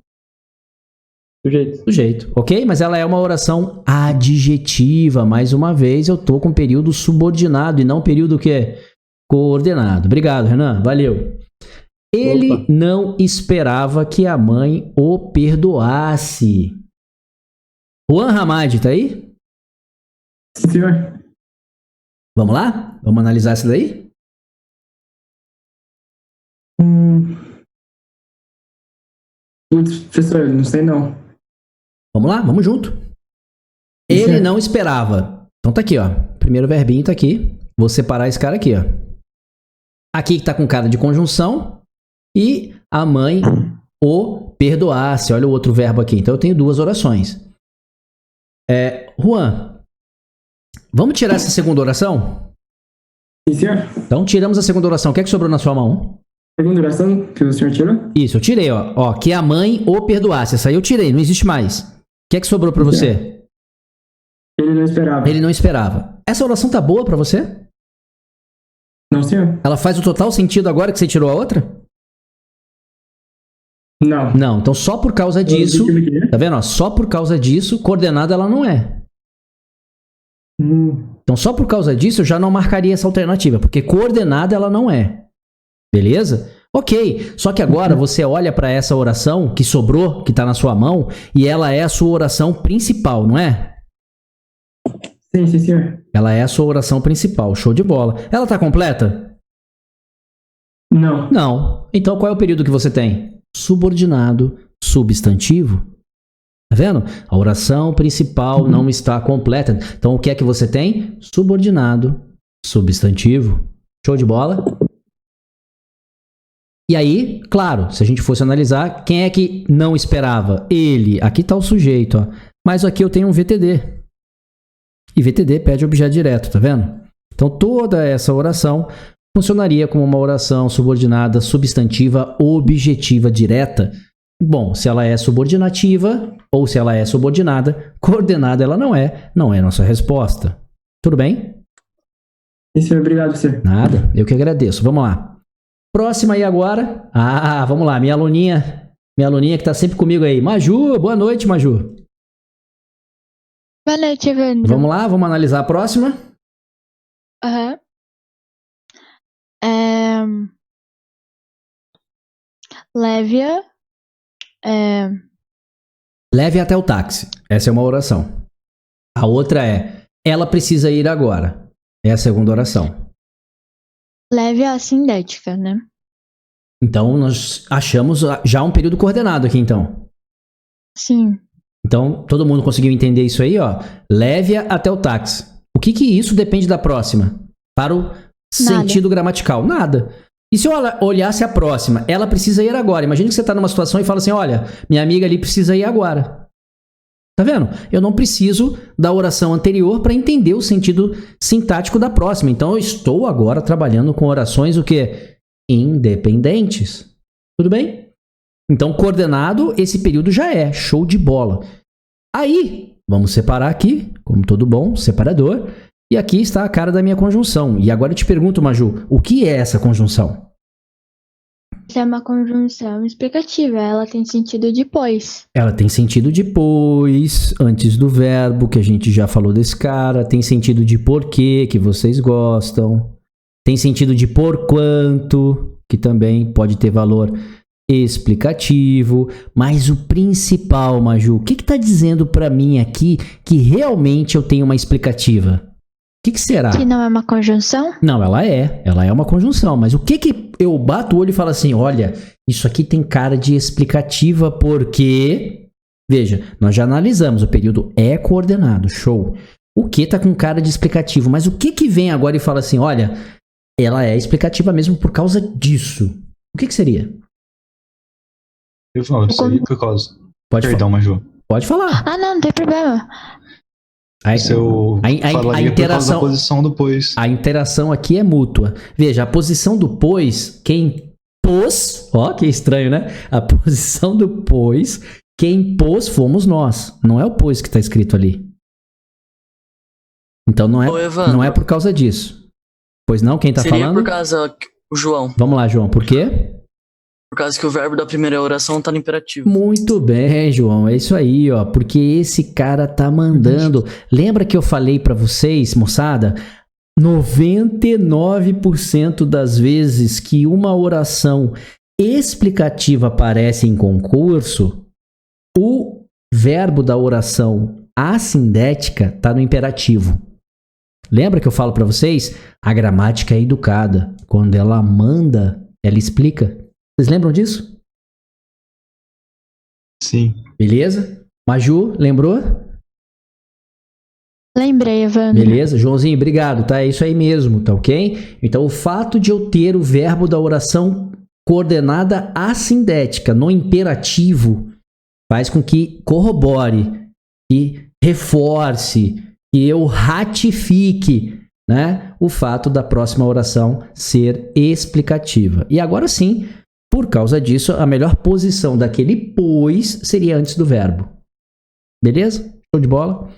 Sujeito, ok? Mas ela é uma oração adjetiva. Mais uma vez, eu tô com período subordinado e não período que é coordenado. Obrigado, Renan. Valeu. Ele não esperava que a mãe o perdoasse. Juan Ramadi, tá aí? Sim, senhor. Vamos lá? Vamos analisar isso daí? Professor, não sei não. Vamos lá? Vamos junto. Ele não esperava. Então tá aqui, ó. Primeiro verbinho tá aqui. Vou separar esse cara aqui, ó. Aqui que tá com cara de conjunção. E a mãe o perdoasse. Olha o outro verbo aqui. Então eu tenho duas orações. Juan, vamos tirar essa segunda oração? Sim, senhor. Então tiramos a segunda oração. O que é que sobrou na sua mão? Segunda oração que o senhor tirou? Isso, eu tirei, ó. Ó, que a mãe o perdoasse. Essa aí eu tirei, não existe mais. O que é que sobrou pra você? Ele não esperava. Ele não esperava. Essa oração tá boa pra você? Não, senhor. Ela faz o total sentido agora que você tirou a outra? Não. Não, então só por causa disso... Tá vendo? Ó, só por causa disso, coordenada ela não é. Então só por causa disso eu já não marcaria essa alternativa, porque coordenada ela não é. Beleza? Ok, só que agora você olha para essa oração que sobrou, que está na sua mão, e ela é a sua oração principal, não é? Sim, sim, senhor. Ela é a sua oração principal, show de bola. Ela está completa? Não. Não. Então qual é o período que você tem? Subordinado, substantivo. Tá vendo? A oração principal não está completa. Então o que é que você tem? Subordinado, substantivo. Show de bola? E aí, claro, se a gente fosse analisar, quem é que não esperava? Ele. Aqui está o sujeito, ó. Mas aqui eu tenho um VTD. E VTD pede objeto direto, tá vendo? Então toda essa oração funcionaria como uma oração subordinada, substantiva, objetiva direta, Bom, se ela é subordinativa ou se ela é subordinada, coordenada ela não é a nossa resposta. Tudo bem? Sim, senhor. Obrigado, senhor. Nada, eu que agradeço. Vamos lá. Próxima aí agora. Vamos lá, minha aluninha que tá sempre comigo aí. Maju, boa noite, Maju. Boa noite, Evandro. Vamos lá, vamos analisar a próxima. Aham. Leve-a. Leve até o táxi. Essa é uma oração. A outra é, ela precisa ir agora. É a segunda oração. Leve-a sindética, né? Então, nós achamos já um período coordenado aqui, então. Sim. Então, todo mundo conseguiu entender isso aí, ó? Leve-a até o táxi. O que isso depende da próxima? Para o sentido gramatical? Nada. E se eu olhasse a próxima? Ela precisa ir agora. Imagina que você está numa situação e fala assim, olha, minha amiga ali precisa ir agora. Tá vendo? Eu não preciso da oração anterior para entender o sentido sintático da próxima. Então, eu estou agora trabalhando com orações o quê? Independentes. Tudo bem? Então, coordenado, esse período já é. Show de bola. Aí, vamos separar aqui, como todo bom separador. E aqui está a cara da minha conjunção. E agora eu te pergunto, Maju, o que é essa conjunção? Essa é uma conjunção explicativa. Ela tem sentido depois. Ela tem sentido depois, antes do verbo, que a gente já falou desse cara. Tem sentido de porquê, que vocês gostam. Tem sentido de porquanto, que também pode ter valor explicativo. Mas o principal, Maju, o que está dizendo para mim aqui que realmente eu tenho uma explicativa? O que será? Que não é uma conjunção? Não, ela é uma conjunção. Mas o que eu bato o olho e falo assim, olha, isso aqui tem cara de explicativa porque... Veja, nós já analisamos, o período é coordenado, show. O que tá com cara de explicativo? Mas o que vem agora e fala assim, olha, ela é explicativa mesmo por causa disso. O que seria? Eu falo, seria por causa... Perdão, Maju. Pode falar. Não tem problema. A interação, por causa da posição do pois. A interação aqui é mútua. Veja, a posição do pois, quem pôs... Ó, que estranho, né? A posição do pois, quem pôs fomos nós. Não é o pois que está escrito ali. Então não é por causa disso. Pois não? Quem está falando? Seria por causa... O João. Vamos lá, João. Por quê? Por causa que o verbo da primeira oração tá no imperativo. Muito bem, João. É isso aí, ó. Porque esse cara tá mandando. Lembra que eu falei pra vocês, moçada? 99% das vezes que uma oração explicativa aparece em concurso, o verbo da oração assindética tá no imperativo. Lembra que eu falo pra vocês? A gramática é educada. Quando ela manda, ela explica. Vocês lembram disso? Sim. Beleza? Maju, lembrou? Lembrei, Evandro. Beleza? Joãozinho, obrigado, tá? É isso aí mesmo, tá ok? Então, o fato de eu ter o verbo da oração coordenada assindética no imperativo faz com que corrobore e reforce e eu ratifique, né, o fato da próxima oração ser explicativa. E agora sim, por causa disso, a melhor posição daquele pois seria antes do verbo. Beleza? Show de bola?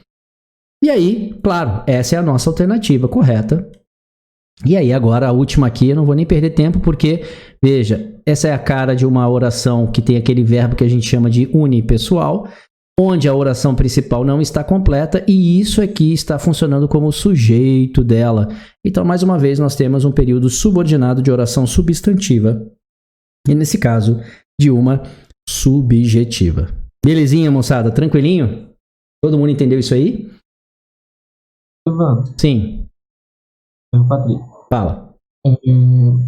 E aí, claro, essa é a nossa alternativa correta. E aí, agora a última aqui, eu não vou nem perder tempo, porque, veja, essa é a cara de uma oração que tem aquele verbo que a gente chama de unipessoal, onde a oração principal não está completa e isso aqui está funcionando como sujeito dela. Então, mais uma vez, nós temos um período subordinado de oração substantiva. E nesse caso, de uma subjetiva. Belezinha, moçada? Tranquilinho? Todo mundo entendeu isso aí? Ivan. Sim. Patrick. Fala.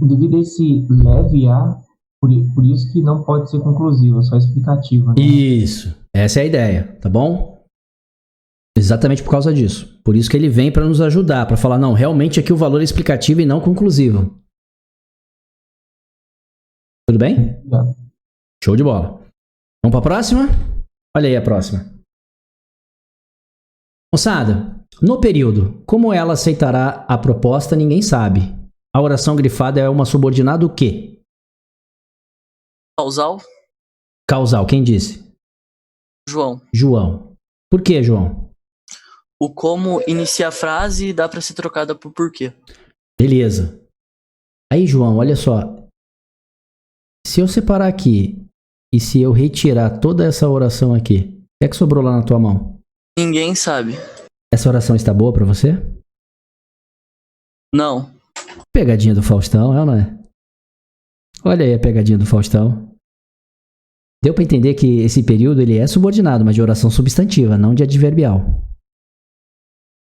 Devido a esse leve a, por isso que não pode ser conclusiva, só explicativa. Né? Isso. Essa é a ideia, tá bom? Exatamente por causa disso. Por isso que ele vem para nos ajudar, para falar, não, realmente aqui o valor é explicativo e não conclusivo. Tudo bem? Show de bola. Vamos para a próxima? Olha aí a próxima. Moçada, no período, como ela aceitará a proposta, ninguém sabe. A oração grifada é uma subordinada o quê? Causal. Causal, quem disse? João. João. Por que, João? O como inicia a frase dá pra ser trocada por porquê. Beleza. Aí, João, olha só. Se eu separar aqui e se eu retirar toda essa oração aqui, o que é que sobrou lá na tua mão? Ninguém sabe. Essa oração está boa pra você? Não. Pegadinha do Faustão, é ou não é? Olha aí a pegadinha do Faustão. Deu pra entender que esse período ele é subordinado, mas de oração substantiva, não de adverbial.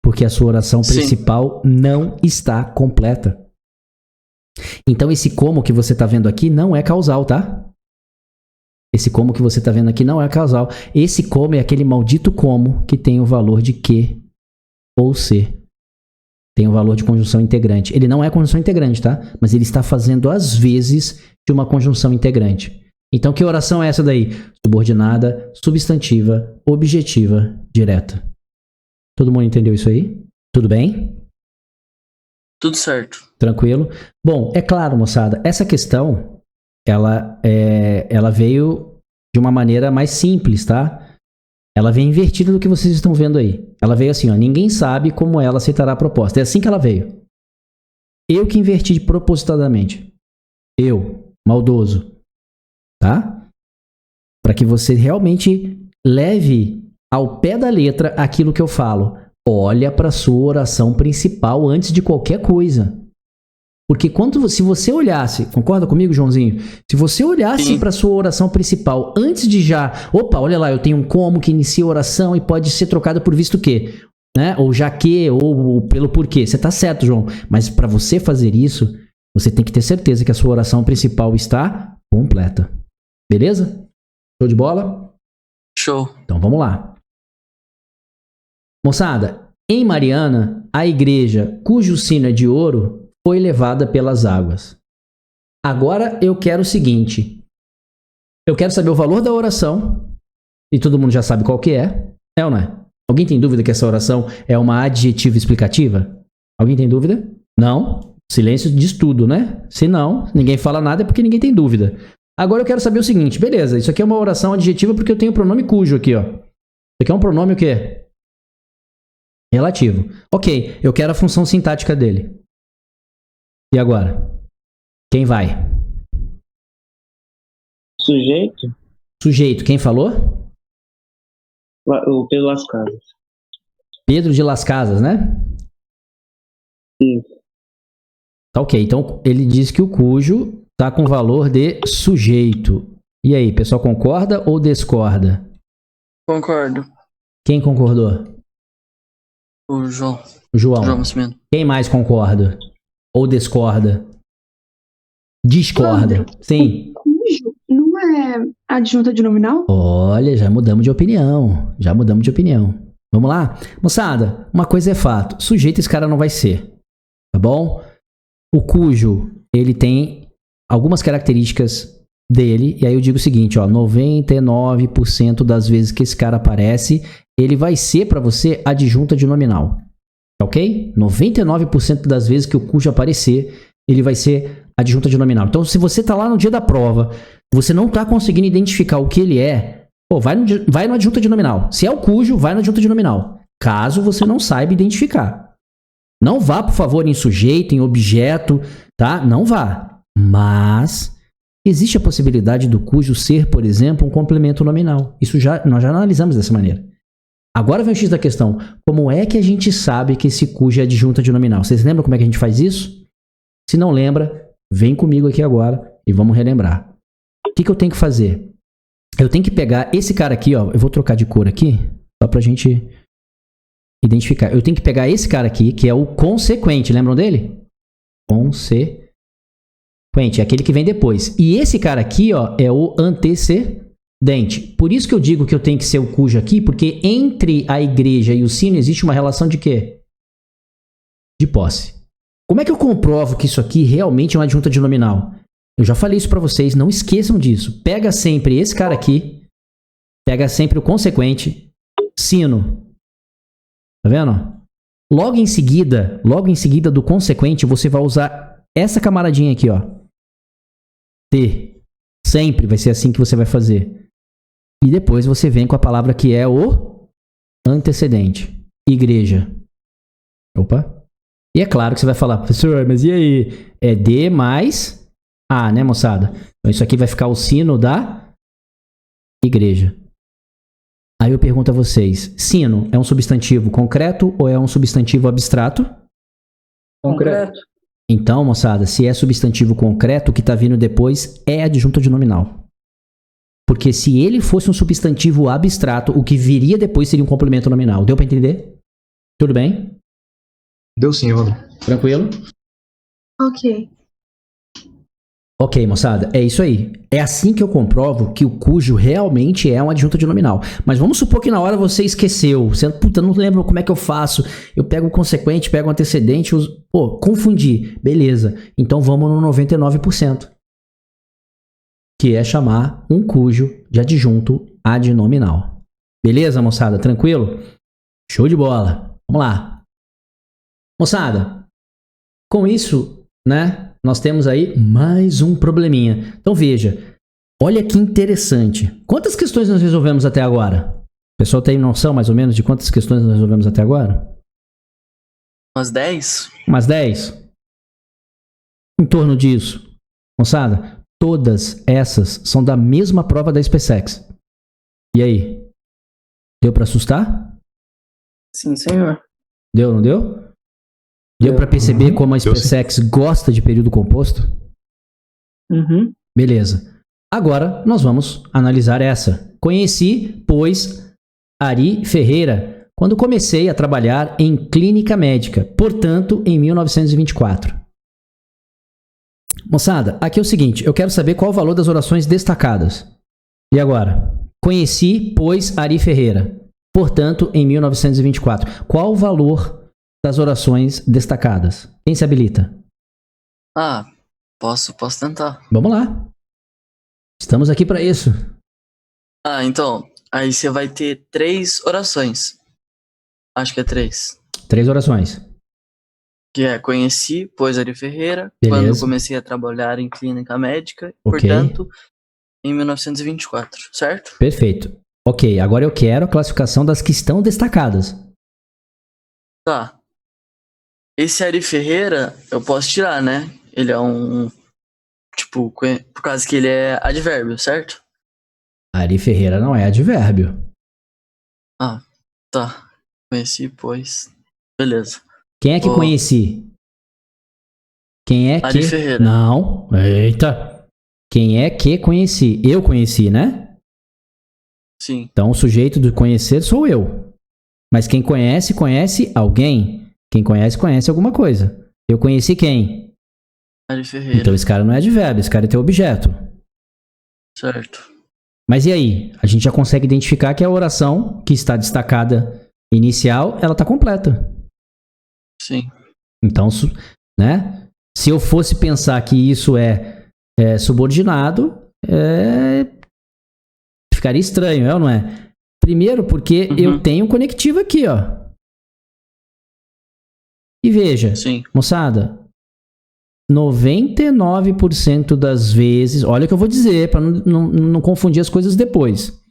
Porque a sua oração principal não está completa. Então esse como que você está vendo aqui não é causal, tá? Esse como que você está vendo aqui não é causal. Esse como é aquele maldito como que tem o valor de que ou se. Tem o valor de conjunção integrante. Ele não é conjunção integrante, tá? Mas ele está fazendo às vezes de uma conjunção integrante. Então que oração é essa daí? Subordinada, substantiva, objetiva, direta. Todo mundo entendeu isso aí? Tudo bem? Tudo certo. Tranquilo? Bom, é claro, moçada, essa questão, ela veio de uma maneira mais simples, tá? Ela veio invertida do que vocês estão vendo aí. Ela veio assim, ó, ninguém sabe como ela aceitará a proposta. É assim que ela veio. Eu que inverti propositadamente. Eu, maldoso. Tá? Para que você realmente leve ao pé da letra aquilo que eu falo. Olha para sua oração principal antes de qualquer coisa. Porque se você olhasse, concorda comigo, Joãozinho? Se você olhasse para sua oração principal antes de opa, olha lá, eu tenho um como que inicia a oração e pode ser trocada por visto que, né? Ou já que, ou pelo porquê. Você tá certo, João. Mas para você fazer isso, você tem que ter certeza que a sua oração principal está completa. Beleza? Show de bola? Show. Então vamos lá. Moçada, em Mariana, a igreja cujo sino é de ouro foi levada pelas águas. Agora eu quero o seguinte. Eu quero saber o valor da oração. E todo mundo já sabe qual que é. É ou não é? Alguém tem dúvida que essa oração é uma adjetiva explicativa? Alguém tem dúvida? Não? Silêncio diz tudo, né? Se não, ninguém fala nada é porque ninguém tem dúvida. Agora eu quero saber o seguinte. Beleza, isso aqui é uma oração adjetiva porque eu tenho o pronome cujo aqui, ó. Isso aqui é um pronome o quê? Relativo. Ok, eu quero a função sintática dele. E agora? Quem vai? Sujeito? Sujeito, quem falou? O Pedro Las Casas. Pedro de Las Casas, né? Isso. Tá ok, então ele diz que o cujo tá com valor de sujeito. E aí, pessoal concorda ou discorda? Concordo. Quem concordou? O João. João. João Nascimento. Quem mais concorda? Ou discorda? Discorda. Sim. Cujo não é adjunta de nominal? Olha, já mudamos de opinião. Vamos lá? Moçada, uma coisa é fato. Sujeito esse cara não vai ser. Tá bom? O cujo, ele tem algumas características dele. E aí eu digo o seguinte, ó. 99% das vezes que esse cara aparece, ele vai ser para você adjunta de nominal. Ok? 99% das vezes que o cujo aparecer, ele vai ser adjunta de nominal. Então, se você tá lá no dia da prova, você não tá conseguindo identificar o que ele é, pô, vai no adjunta de nominal. Se é o cujo, vai no adjunta de nominal. Caso você não saiba identificar. Não vá, por favor, em sujeito, em objeto, tá? Não vá. Mas existe a possibilidade do cujo ser, por exemplo, um complemento nominal. Nós já analisamos dessa maneira. Agora vem o X da questão. Como é que a gente sabe que esse cujo é adjunta de nominal? Vocês lembram como é que a gente faz isso? Se não lembra, vem comigo aqui agora e vamos relembrar. O que eu tenho que fazer? Eu tenho que pegar esse cara aqui, ó. Eu vou trocar de cor aqui, só pra gente identificar. Eu tenho que pegar esse cara aqui, que é o consequente. Lembram dele? Consequente. É aquele que vem depois. E esse cara aqui, ó, é o antecedente. Por isso que eu digo que eu tenho que ser o cujo aqui, porque entre a igreja e o sino existe uma relação de quê? De posse. Como é que eu comprovo que isso aqui realmente é uma adjunta de nominal? Eu já falei isso pra vocês, não esqueçam disso. Pega sempre esse cara aqui, pega sempre o consequente, sino. Tá vendo? Logo em seguida do consequente, você vai usar essa camaradinha aqui, ó. T. Sempre vai ser assim que você vai fazer. E depois você vem com a palavra que é o antecedente. Igreja. Opa. E é claro que você vai falar, professor, mas e aí? É D mais A, né, moçada? Então isso aqui vai ficar o sino da igreja. Aí eu pergunto a vocês, sino é um substantivo concreto ou é um substantivo abstrato? Concreto. Então, moçada, se é substantivo concreto, o que está vindo depois é adjunta de nominal. Porque se ele fosse um substantivo abstrato, o que viria depois seria um complemento nominal. Deu para entender? Tudo bem? Deu sim, Evandro. Tranquilo? Ok. Ok, moçada, é isso aí. É assim que eu comprovo que o cujo realmente é uma adjunta de nominal. Mas vamos supor que na hora você esqueceu. Você, puta, não lembro como é que eu faço. Eu pego o consequente, pego o antecedente, pô, confundi. Beleza. Então vamos no 99%. Que é chamar um cujo de adjunto adnominal. Beleza, moçada? Tranquilo? Show de bola. Vamos lá. Moçada, com isso, né, nós temos aí mais um probleminha. Então veja, olha que interessante. Quantas questões nós resolvemos até agora? O pessoal tem noção mais ou menos de quantas questões nós resolvemos até agora? Umas 10? Umas 10? Em torno disso. Moçada, todas essas são da mesma prova da SpaceX. E aí? Deu para assustar? Sim, senhor. Deu, não deu? Deu para perceber como a SpaceX gosta de período composto? Uhum. Beleza. Agora nós vamos analisar essa. Conheci, pois, Ari Ferreira quando comecei a trabalhar em clínica médica, portanto, em 1924. Moçada, aqui é o seguinte, eu quero saber qual o valor das orações destacadas. E agora? Conheci, pois, Ari Ferreira, portanto, em 1924. Qual o valor das orações destacadas? Quem se habilita? Ah, posso tentar. Vamos lá. Estamos aqui para isso. Ah, então, aí você vai ter 3 orações. Acho que é 3. 3 orações. Que é conheci, pois Ari Ferreira, Beleza. quando comecei a trabalhar em clínica médica, Ok. portanto, em 1924, certo? Perfeito. Ok, agora eu quero a classificação das que estão destacadas. Tá. Esse Ari Ferreira, eu posso tirar, né? Ele é um... Tipo, por causa que ele é advérbio, certo? Ari Ferreira não é advérbio. Ah, tá. Conheci, pois... Beleza. Quem é que conheci? Quem é Ari que... Ferreira. Não. Eita. Quem é que conheci? Eu conheci, né? Sim. Então o sujeito do conhecer sou eu. Mas quem conhece, conhece alguém. Quem conhece, conhece alguma coisa. Eu conheci quem? Ari Ferreira. Então esse cara não é advérbio, esse cara é teu objeto. Certo. Mas e aí? A gente já consegue identificar que a oração que está destacada inicial, ela está completa. Sim. Então, né? Se eu fosse pensar que isso é subordinado, ficaria estranho, é ou não é? Primeiro porque eu tenho um conectivo aqui, ó. E veja, Sim. moçada, 99% das vezes, olha o que eu vou dizer, para não confundir as coisas depois.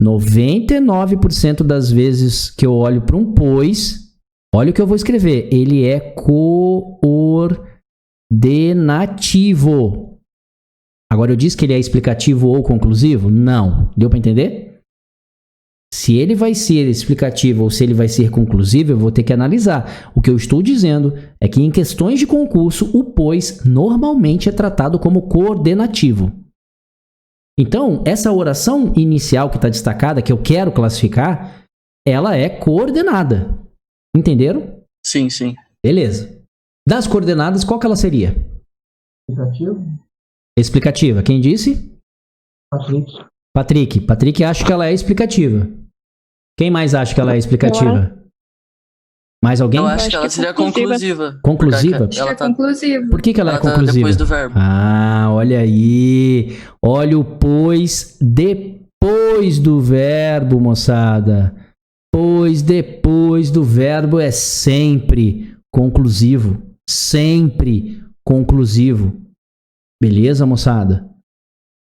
99% das vezes que eu olho para um pois, olha o que eu vou escrever. Ele é coordenativo. Agora eu disse que ele é explicativo ou conclusivo? Não. Deu para entender? Se ele vai ser explicativo ou se ele vai ser conclusivo, eu vou ter que analisar. O que eu estou dizendo é que em questões de concurso, o pois normalmente é tratado como coordenativo. Então, essa oração inicial que está destacada, que eu quero classificar, ela é coordenada. Entenderam? Sim, sim. Beleza. Das coordenadas, qual que ela seria? Explicativo? Explicativa. Quem disse? Patrick. Patrick acha que ela é explicativa. Quem mais acha que ela é explicativa? Mais alguém? Eu acho que ela seria conclusiva. Conclusiva? Ela tá... conclusiva. Por que ela é tá conclusiva? depois do verbo. Ah, olha aí. Olha o pois depois do verbo, moçada. Pois depois do verbo é sempre conclusivo. Sempre conclusivo. Beleza, moçada?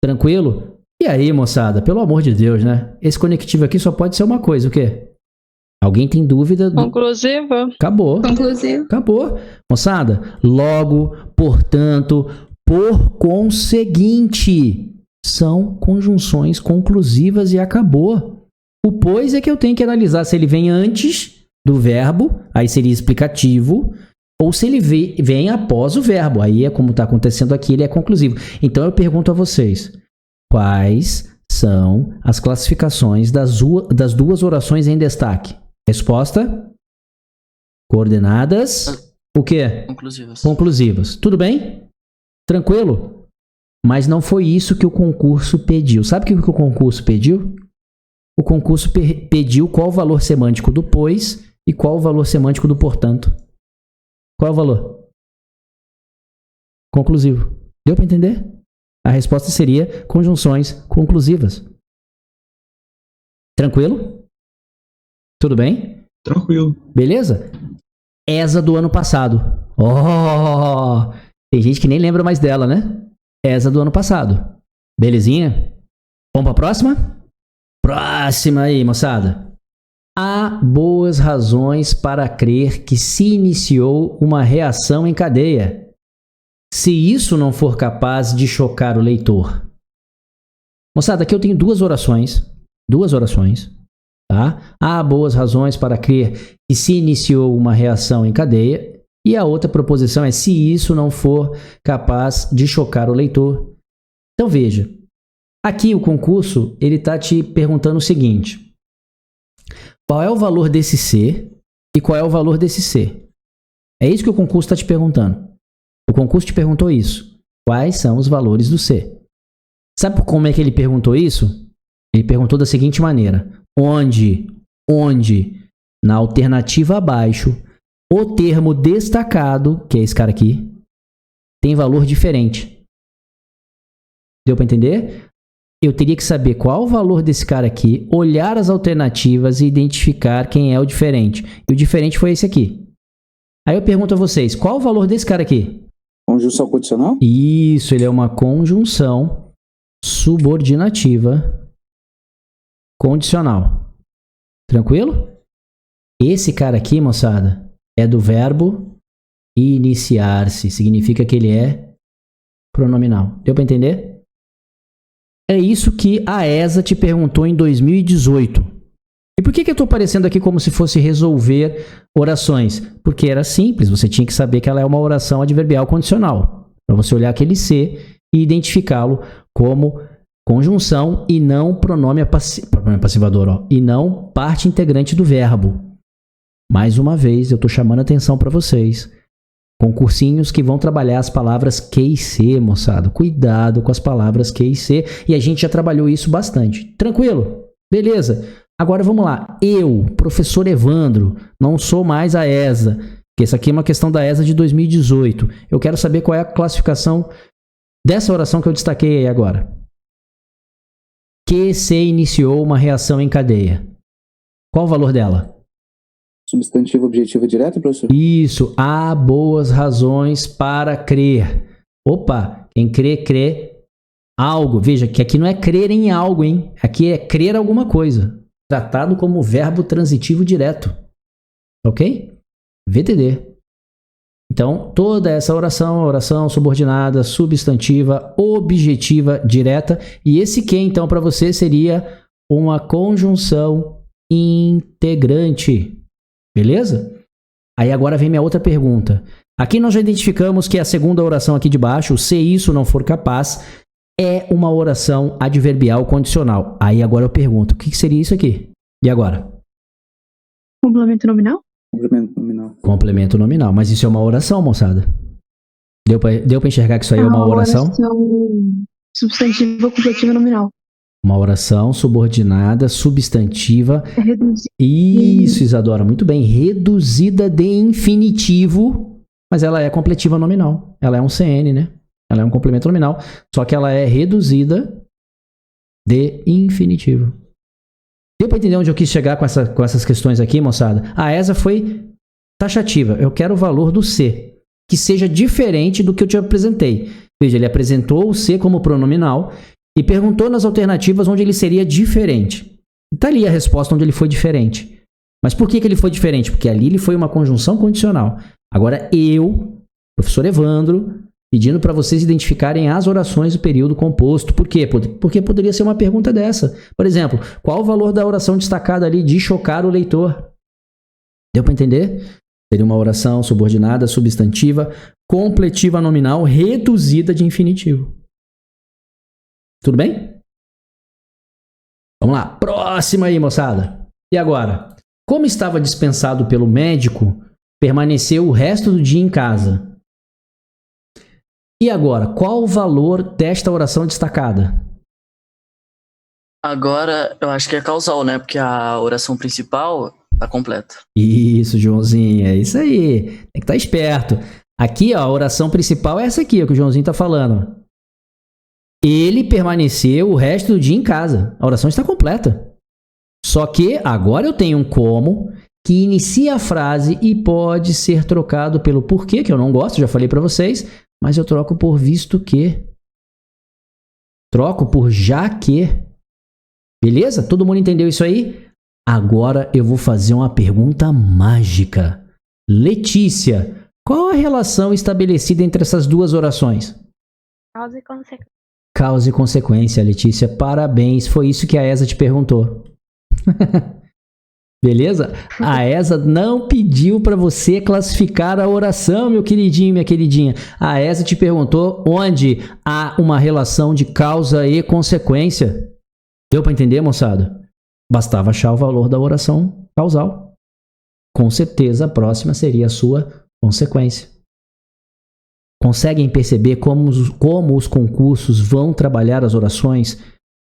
Tranquilo? E aí, moçada, pelo amor de Deus, né? Esse conectivo aqui só pode ser uma coisa, o quê? Alguém tem dúvida? Conclusiva. Acabou. Conclusivo. Acabou. Moçada, logo, portanto, por conseguinte, são conjunções conclusivas e acabou. O pois é que eu tenho que analisar se ele vem antes do verbo, aí seria explicativo, ou se ele vem após o verbo, aí é como está acontecendo aqui, ele é conclusivo. Então eu pergunto a vocês, quais são as classificações das duas orações em destaque? Resposta? Coordenadas. O quê? Conclusivas. Conclusivas. Tudo bem? Tranquilo? Mas não foi isso que o concurso pediu. Sabe o que o concurso pediu? O concurso pediu qual o valor semântico do pois e qual o valor semântico do portanto. Qual é o valor? Conclusivo. Deu para entender? A resposta seria conjunções conclusivas. Tranquilo? Tudo bem? Tranquilo. Beleza? ESA do ano passado. Oh! Tem gente que nem lembra mais dela, né? ESA do ano passado. Belezinha? Vamos para a próxima? Próxima aí, moçada. Há boas razões para crer que se iniciou uma reação em cadeia, se isso não for capaz de chocar o leitor. Moçada, aqui eu tenho duas orações, tá? Há boas razões para crer que se iniciou uma reação em cadeia, e a outra proposição é se isso não for capaz de chocar o leitor. Então veja, aqui o concurso ele está te perguntando o seguinte: qual é o valor desse C e qual é o valor desse C? É isso que o concurso está te perguntando. O concurso te perguntou isso. Quais são os valores do C? Sabe como é que ele perguntou isso? Ele perguntou da seguinte maneira: onde na alternativa abaixo o termo destacado, que é esse cara aqui, tem valor diferente. Deu para entender? Eu teria que saber qual o valor desse cara aqui, olhar as alternativas e identificar quem é o diferente. E o diferente foi esse aqui. Aí eu pergunto a vocês, qual o valor desse cara aqui? Conjunção condicional? Isso, ele é uma conjunção subordinativa condicional. Tranquilo? Esse cara aqui, moçada, é do verbo iniciar-se. Significa que ele é pronominal. Deu para entender? É isso que a ESA te perguntou em 2018. E por que eu estou aparecendo aqui como se fosse resolver orações? Porque era simples, você tinha que saber que ela é uma oração adverbial condicional. Para você olhar aquele C e identificá-lo como conjunção e não pronome passivador, ó, e não parte integrante do verbo. Mais uma vez, eu estou chamando a atenção para vocês. Concursinhos que vão trabalhar as palavras que e se, moçada. Cuidado com as palavras que e se. E a gente já trabalhou isso bastante. Tranquilo? Beleza. Agora vamos lá. Eu, professor Evandro, não sou mais a ESA. Porque essa aqui é uma questão da ESA de 2018. Eu quero saber qual é a classificação dessa oração que eu destaquei aí agora. Que se iniciou uma reação em cadeia. Qual o valor dela? Substantivo objetivo direto, professor? Isso, há boas razões para crer. Opa, quem crê, crê algo. Veja que aqui não é crer em algo, hein? Aqui é crer alguma coisa. Tratado como verbo transitivo direto. Ok? VTD. Então, toda essa oração subordinada, substantiva, objetiva, direta. E esse que, então, para você seria uma conjunção integrante. Beleza? Aí agora vem minha outra pergunta. Aqui nós já identificamos que a segunda oração aqui de baixo, se isso não for capaz, é uma oração adverbial condicional. Aí agora eu pergunto, o que seria isso aqui? E agora? Complemento nominal? Complemento nominal. Complemento nominal. Mas isso é uma oração, moçada? Deu pra enxergar que isso aí é uma oração? Substantiva completiva nominal. Uma oração subordinada, substantiva. É reduzida. Isso, Isadora, muito bem. Reduzida de infinitivo, mas ela é completiva nominal. Ela é um CN, né? Ela é um complemento nominal, só que ela é reduzida de infinitivo. Deu para entender onde eu quis chegar com essas questões aqui, moçada? A ESA foi taxativa. Eu quero o valor do C, que seja diferente do que eu te apresentei. Veja, ele apresentou o C como pronominal e perguntou nas alternativas onde ele seria diferente. Está ali a resposta onde ele foi diferente. Mas por que ele foi diferente? Porque ali ele foi uma conjunção condicional. Agora eu, professor Evandro, pedindo para vocês identificarem as orações do período composto. Por quê? Porque poderia ser uma pergunta dessa. Por exemplo, qual o valor da oração destacada ali de chocar o leitor? Deu para entender? Seria uma oração subordinada, substantiva, completiva nominal, reduzida de infinitivo. Tudo bem? Vamos lá. Próxima aí, moçada. E agora? Como estava dispensado pelo médico, permaneceu o resto do dia em casa. E agora, qual o valor desta oração destacada? Agora, eu acho que é causal, né? Porque a oração principal tá completa. Isso, Joãozinho, é isso aí. Tem que estar esperto. Aqui, ó, a oração principal é essa aqui, ó, que o Joãozinho está falando. Ele permaneceu o resto do dia em casa. A oração está completa. Só que agora eu tenho um como que inicia a frase e pode ser trocado pelo porquê, que eu não gosto, já falei para vocês, mas eu troco por visto que. Troco por já que. Beleza? Todo mundo entendeu isso aí? Agora eu vou fazer uma pergunta mágica. Letícia, qual a relação estabelecida entre essas duas orações? Causa e consequência. Causa e consequência, Letícia. Parabéns. Foi isso que a ESA te perguntou. Beleza? A ESA não pediu para você classificar a oração, meu queridinho, minha queridinha. A ESA te perguntou onde há uma relação de causa e consequência. Deu para entender, moçada? Bastava achar o valor da oração causal. Com certeza a próxima seria a sua consequência. Conseguem perceber como os concursos vão trabalhar as orações?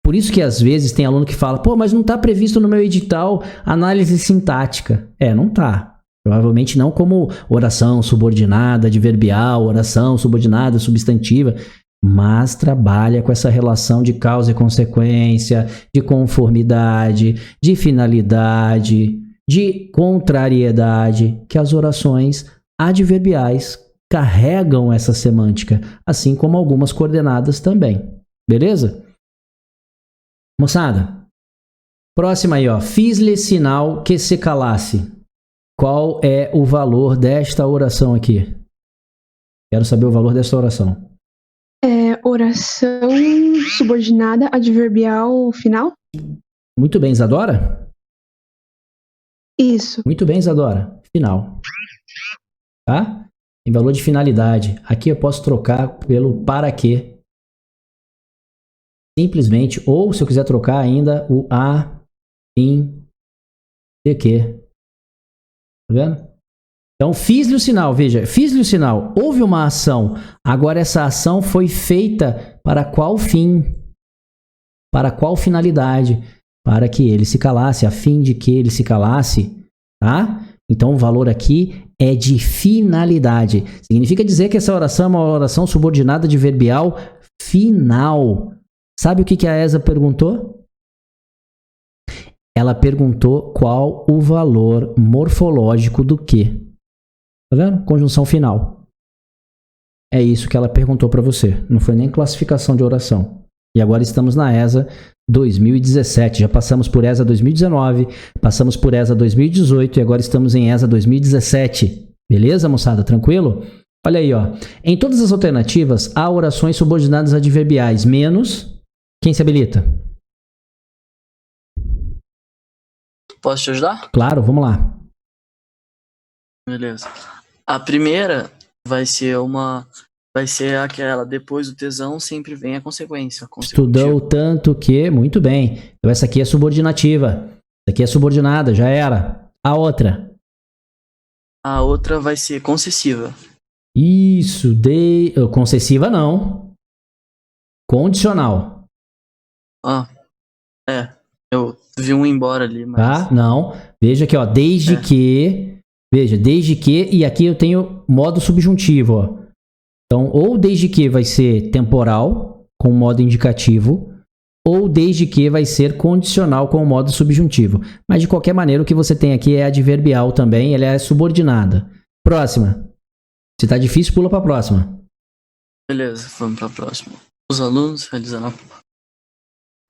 Por isso que às vezes tem aluno que fala, pô, mas não está previsto no meu edital análise sintática. Não está. Provavelmente não como oração subordinada, adverbial, oração subordinada, substantiva, mas trabalha com essa relação de causa e consequência, de conformidade, de finalidade, de contrariedade, que as orações adverbiais carregam essa semântica, assim como algumas coordenadas também. Beleza? Moçada, próxima aí, ó. Fiz-lhe sinal que se calasse. Qual é o valor desta oração aqui? Quero saber o valor desta oração. Oração subordinada adverbial final? Muito bem, Isadora? Isso. Muito bem, Isadora. Final. Tá? Em valor de finalidade. Aqui eu posso trocar pelo para quê. Simplesmente, ou se eu quiser trocar ainda, o a fim de quê. Tá vendo? Então, fiz-lhe o sinal, veja, fiz-lhe o sinal, houve uma ação, agora essa ação foi feita para qual fim? Para qual finalidade? Para que ele se calasse, a fim de que ele se calasse, tá? Então, o valor aqui é de finalidade. Significa dizer que essa oração é uma oração subordinada adverbial final. Sabe o que a ESA perguntou? Ela perguntou qual o valor morfológico do que. Tá vendo? Conjunção final. É isso que ela perguntou para você. Não foi nem classificação de oração. E agora estamos na ESA 2017. Já passamos por ESA 2019, passamos por ESA 2018 e agora estamos em ESA 2017. Beleza, moçada? Tranquilo? Olha aí, ó. Em todas as alternativas, há orações subordinadas adverbiais, menos... Quem se habilita? Posso te ajudar? Claro, vamos lá. Beleza. A primeira vai ser aquela, depois do tesão sempre vem a consequência. Estudou tanto que... Muito bem. Então essa aqui é subordinativa. Essa aqui é subordinada, já era. A outra? A outra vai ser concessiva. Isso. Concessiva não. Condicional. Eu vi um embora ali, mas... Tá? Não. Veja aqui, ó. Desde que... Veja, desde que... E aqui eu tenho modo subjuntivo, ó. Então, ou desde que vai ser temporal, com modo indicativo, ou desde que vai ser condicional, com modo subjuntivo. Mas, de qualquer maneira, o que você tem aqui é adverbial também, ela é subordinada. Próxima. Se tá difícil, pula para a próxima. Beleza, vamos para a próxima. Os alunos realizando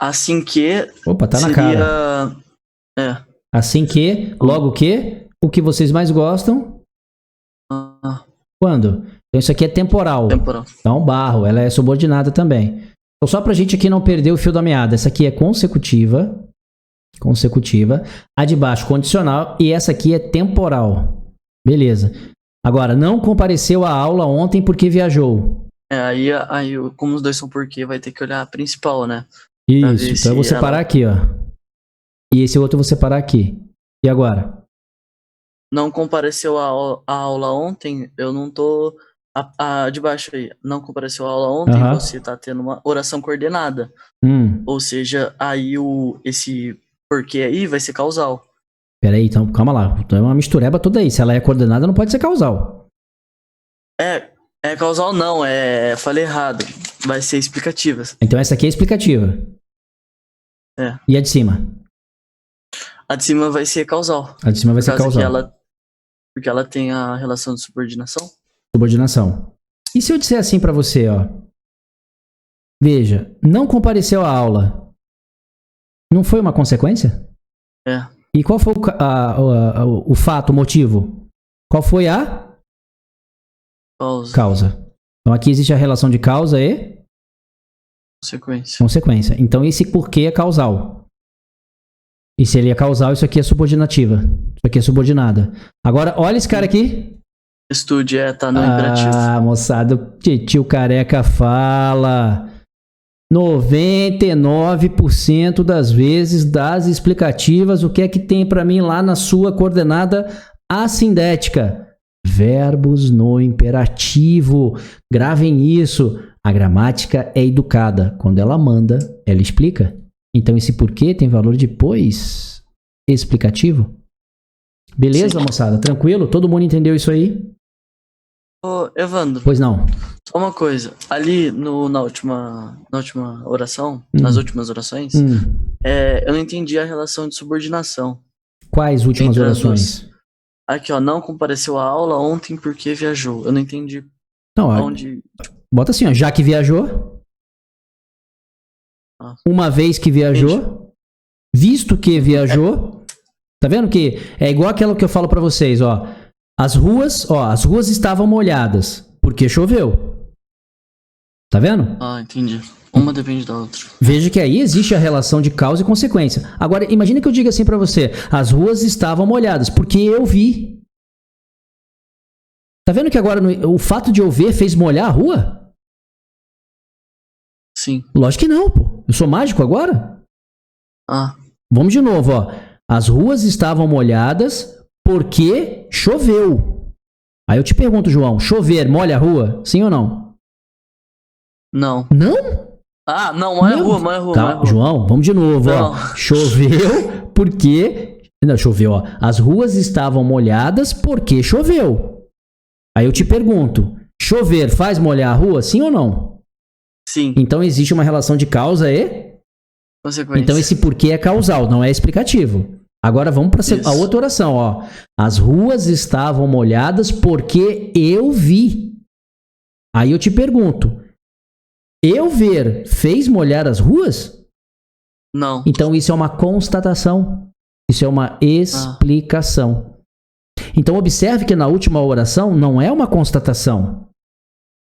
assim que Opa, tá na seria... cara. É. Assim que, logo que, o que vocês mais gostam. Quando? Então isso aqui é temporal. Temporal. Então, barro, ela é subordinada também. Então, só pra gente aqui não perder o fio da meada, essa aqui é consecutiva. Consecutiva. A de baixo, condicional. E essa aqui é temporal. Beleza. Agora, não compareceu à aula ontem porque viajou. Aí, como os dois são porque, vai ter que olhar a principal, né? Isso, então eu vou separar aqui, ó. E esse outro eu vou separar aqui. E agora? Não compareceu à aula ontem, eu não tô... A de baixo aí, não compareceu à aula ontem, você tá tendo uma oração coordenada. Ou seja, aí esse porquê aí vai ser causal. Peraí, então, calma lá. Então é uma mistureba toda aí. Se ela é coordenada, não pode ser causal. É causal não, falei errado. Vai ser explicativa. Então essa aqui é explicativa. É. E a de cima? A de cima vai ser causal. A de cima vai ser causal. Porque ela tem a relação de subordinação. Subordinação. E se eu disser assim pra você, ó? Veja, não compareceu à aula. Não foi uma consequência? É. E qual foi o fato, o motivo? Qual foi a? Causa. Então aqui existe a relação de causa e? Consequência. Então esse porquê é causal. E se ele é causal, isso aqui é subordinativa. Isso aqui é subordinada. Agora, olha esse cara aqui. Estude, tá no imperativo. Ah, moçada, o tio Careca fala. 99% das vezes das explicativas, o que é que tem pra mim lá na sua coordenada assindética? Verbos no imperativo. Gravem isso. A gramática é educada. Quando ela manda, ela explica. Então esse porquê tem valor depois explicativo. Beleza, moçada? Tranquilo? Todo mundo entendeu isso aí? Ô, Evandro. Pois não. Só uma coisa. Ali na última oração, nas últimas orações, eu não entendi a relação de subordinação. Quais últimas orações? Aqui, ó, não compareceu à aula ontem porque viajou. Eu não entendi. Não, onde... Bota assim, ó, já que viajou. Uma vez que viajou. Visto que viajou. Tá vendo que é igual aquela que eu falo pra vocês, ó. As ruas estavam molhadas porque choveu. Tá vendo? Entendi. Uma depende da outra. Veja que aí existe a relação de causa e consequência. Agora, imagina que eu diga assim pra você: as ruas estavam molhadas porque eu vi. Tá vendo que agora o fato de eu ver fez molhar a rua? Sim. Lógico que não, pô. Eu sou mágico agora? Vamos de novo, ó. As ruas estavam molhadas porque choveu. Aí eu te pergunto, João, chover molha a rua? Sim ou não? Não. Não? Não, molha a rua. Tá, João, vamos de novo, ó. Choveu porque... Não, choveu, ó. As ruas estavam molhadas porque choveu. Aí eu te pergunto, chover faz molhar a rua? Sim ou não? Sim. Então existe uma relação de causa e... consequência. Então esse porquê é causal, não é explicativo. Agora vamos para a outra oração, ó. As ruas estavam molhadas porque eu vi. Aí eu te pergunto, eu ver fez molhar as ruas? Não. Então isso é uma constatação. Isso é uma explicação. Então observe que na última oração não é uma constatação.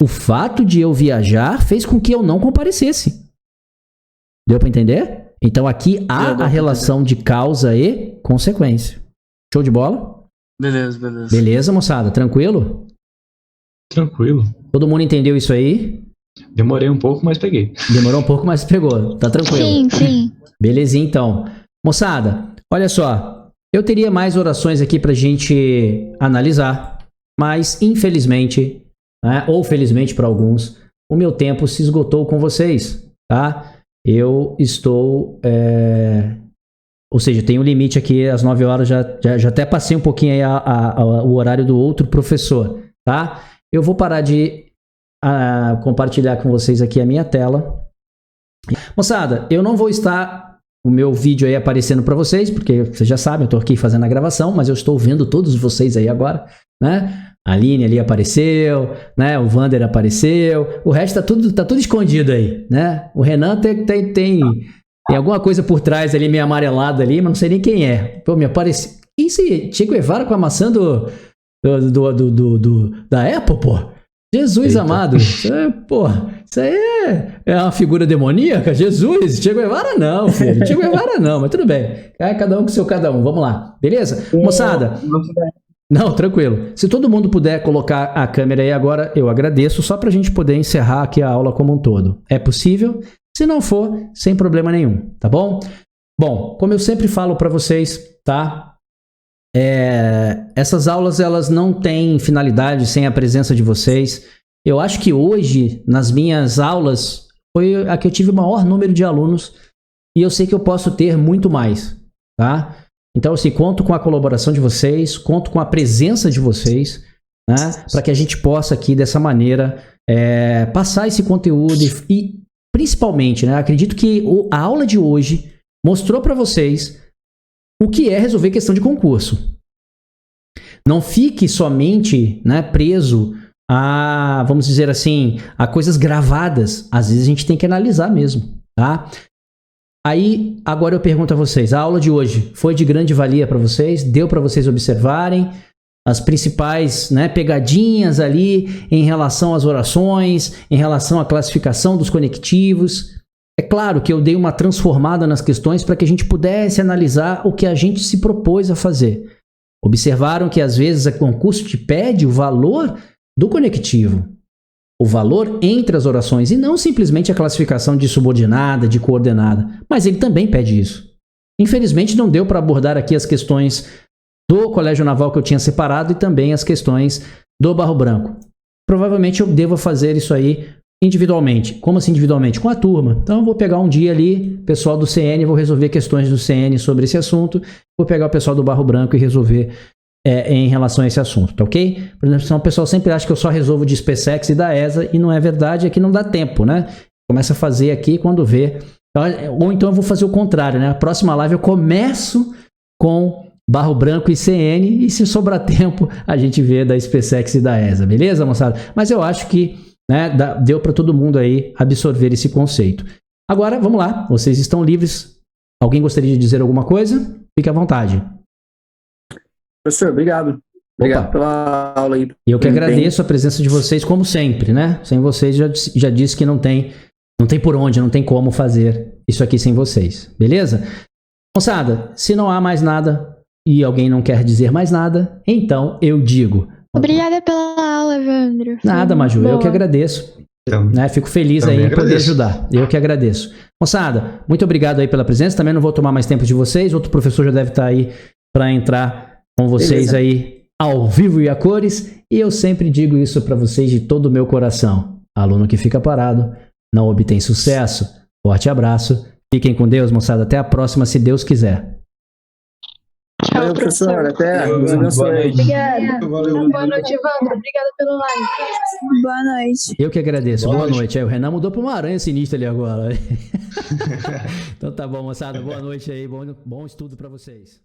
O fato de eu viajar fez com que eu não comparecesse. Deu para entender? Então aqui há a relação de causa e consequência. Show de bola? Beleza. Beleza, moçada? Tranquilo? Tranquilo. Todo mundo entendeu isso aí? Demorei um pouco, mas peguei. Demorou um pouco, mas pegou. Tá tranquilo? Sim. Belezinha, então. Moçada, olha só. Eu teria mais orações aqui pra gente analisar, mas infelizmente, né, ou felizmente para alguns, o meu tempo se esgotou com vocês, tá? Eu estou... Ou seja, tem um limite aqui, às 9 horas, já até passei um pouquinho aí o horário do outro professor, tá? Eu vou parar de compartilhar com vocês aqui a minha tela. Moçada, eu não vou estar o meu vídeo aí aparecendo para vocês, porque vocês já sabem, eu estou aqui fazendo a gravação, mas eu estou vendo todos vocês aí agora, né? A Aline ali apareceu, né? O Vander apareceu, o resto tá tudo escondido aí, né? O Renan tem Tem alguma coisa por trás ali, meio amarelada ali, mas não sei nem quem é. Pô, me aparece. Quem esse Che Guevara com a maçã da Apple, pô? Jesus amado. Isso aí é uma figura demoníaca? Jesus, Che Guevara não, filho. Che Guevara não, mas tudo bem. Cada um com seu cada um. Vamos lá. Beleza? Moçada. Não, tranquilo. Se todo mundo puder colocar a câmera aí agora, eu agradeço, só pra gente poder encerrar aqui a aula como um todo. É possível? Se não for, sem problema nenhum, tá bom? Bom, como eu sempre falo pra vocês, tá? Essas aulas, elas não têm finalidade sem a presença de vocês. Eu acho que hoje, nas minhas aulas, foi a que eu tive o maior número de alunos e eu sei que eu posso ter muito mais, tá? Então, assim, conto com a colaboração de vocês, conto com a presença de vocês, né? Para que a gente possa aqui, dessa maneira, passar esse conteúdo e principalmente, né? Acredito que a aula de hoje mostrou para vocês o que é resolver questão de concurso. Não fique somente, né, preso a, vamos dizer assim, a coisas gravadas. Às vezes a gente tem que analisar mesmo, tá? Aí, agora eu pergunto a vocês, a aula de hoje foi de grande valia para vocês? Deu para vocês observarem as principais, né, pegadinhas ali em relação às orações, em relação à classificação dos conectivos? É claro que eu dei uma transformada nas questões para que a gente pudesse analisar o que a gente se propôs a fazer. Observaram que às vezes o concurso te pede o valor do conectivo, o valor entre as orações, e não simplesmente a classificação de subordinada, de coordenada, mas ele também pede isso. Infelizmente não deu para abordar aqui as questões do Colégio Naval que eu tinha separado e também as questões do Barro Branco. Provavelmente eu devo fazer isso aí individualmente. Como assim individualmente? Com a turma. Então eu vou pegar um dia ali, pessoal do CN, vou resolver questões do CN sobre esse assunto, vou pegar o pessoal do Barro Branco e resolver em relação a esse assunto, tá ok? Por exemplo, senão o pessoal sempre acha que eu só resolvo de SpaceX e da ESA, e não é verdade, é que não dá tempo, né? Começa a fazer aqui quando vê. Ou então eu vou fazer o contrário, né? A próxima live eu começo com Barro Branco e CN, e se sobrar tempo a gente vê da SpaceX e da ESA, beleza, moçada? Mas eu acho que, né, deu para todo mundo aí absorver esse conceito. Agora, vamos lá, vocês estão livres. Alguém gostaria de dizer alguma coisa? Fique à vontade. Professor, obrigado. Obrigado pela aula aí. Eu que agradeço a presença de vocês, como sempre, né? Sem vocês, já disse que não tem por onde, não tem como fazer isso aqui sem vocês, beleza? Moçada, se não há mais nada e alguém não quer dizer mais nada, então eu digo. Obrigada pela aula, Evandro. Nada, Maju, eu que agradeço. Né? Fico feliz aí em poder ajudar. Eu que agradeço. Moçada, muito obrigado aí pela presença. Também não vou tomar mais tempo de vocês. Outro professor já deve estar aí para entrar com vocês. Beleza. Aí ao vivo e a cores. E eu sempre digo isso para vocês de todo o meu coração. Aluno que fica parado não obtém sucesso. Forte abraço. Fiquem com Deus, moçada. Até a próxima, se Deus quiser. Tchau, professor. Até. Deus abençoe. Obrigada. Boa noite, Evandro. Obrigada pelo live. Boa noite. Eu que agradeço. Boa noite. O Renan mudou para uma aranha sinistra ali agora. Então tá bom, moçada. Boa noite aí. Bom estudo para vocês.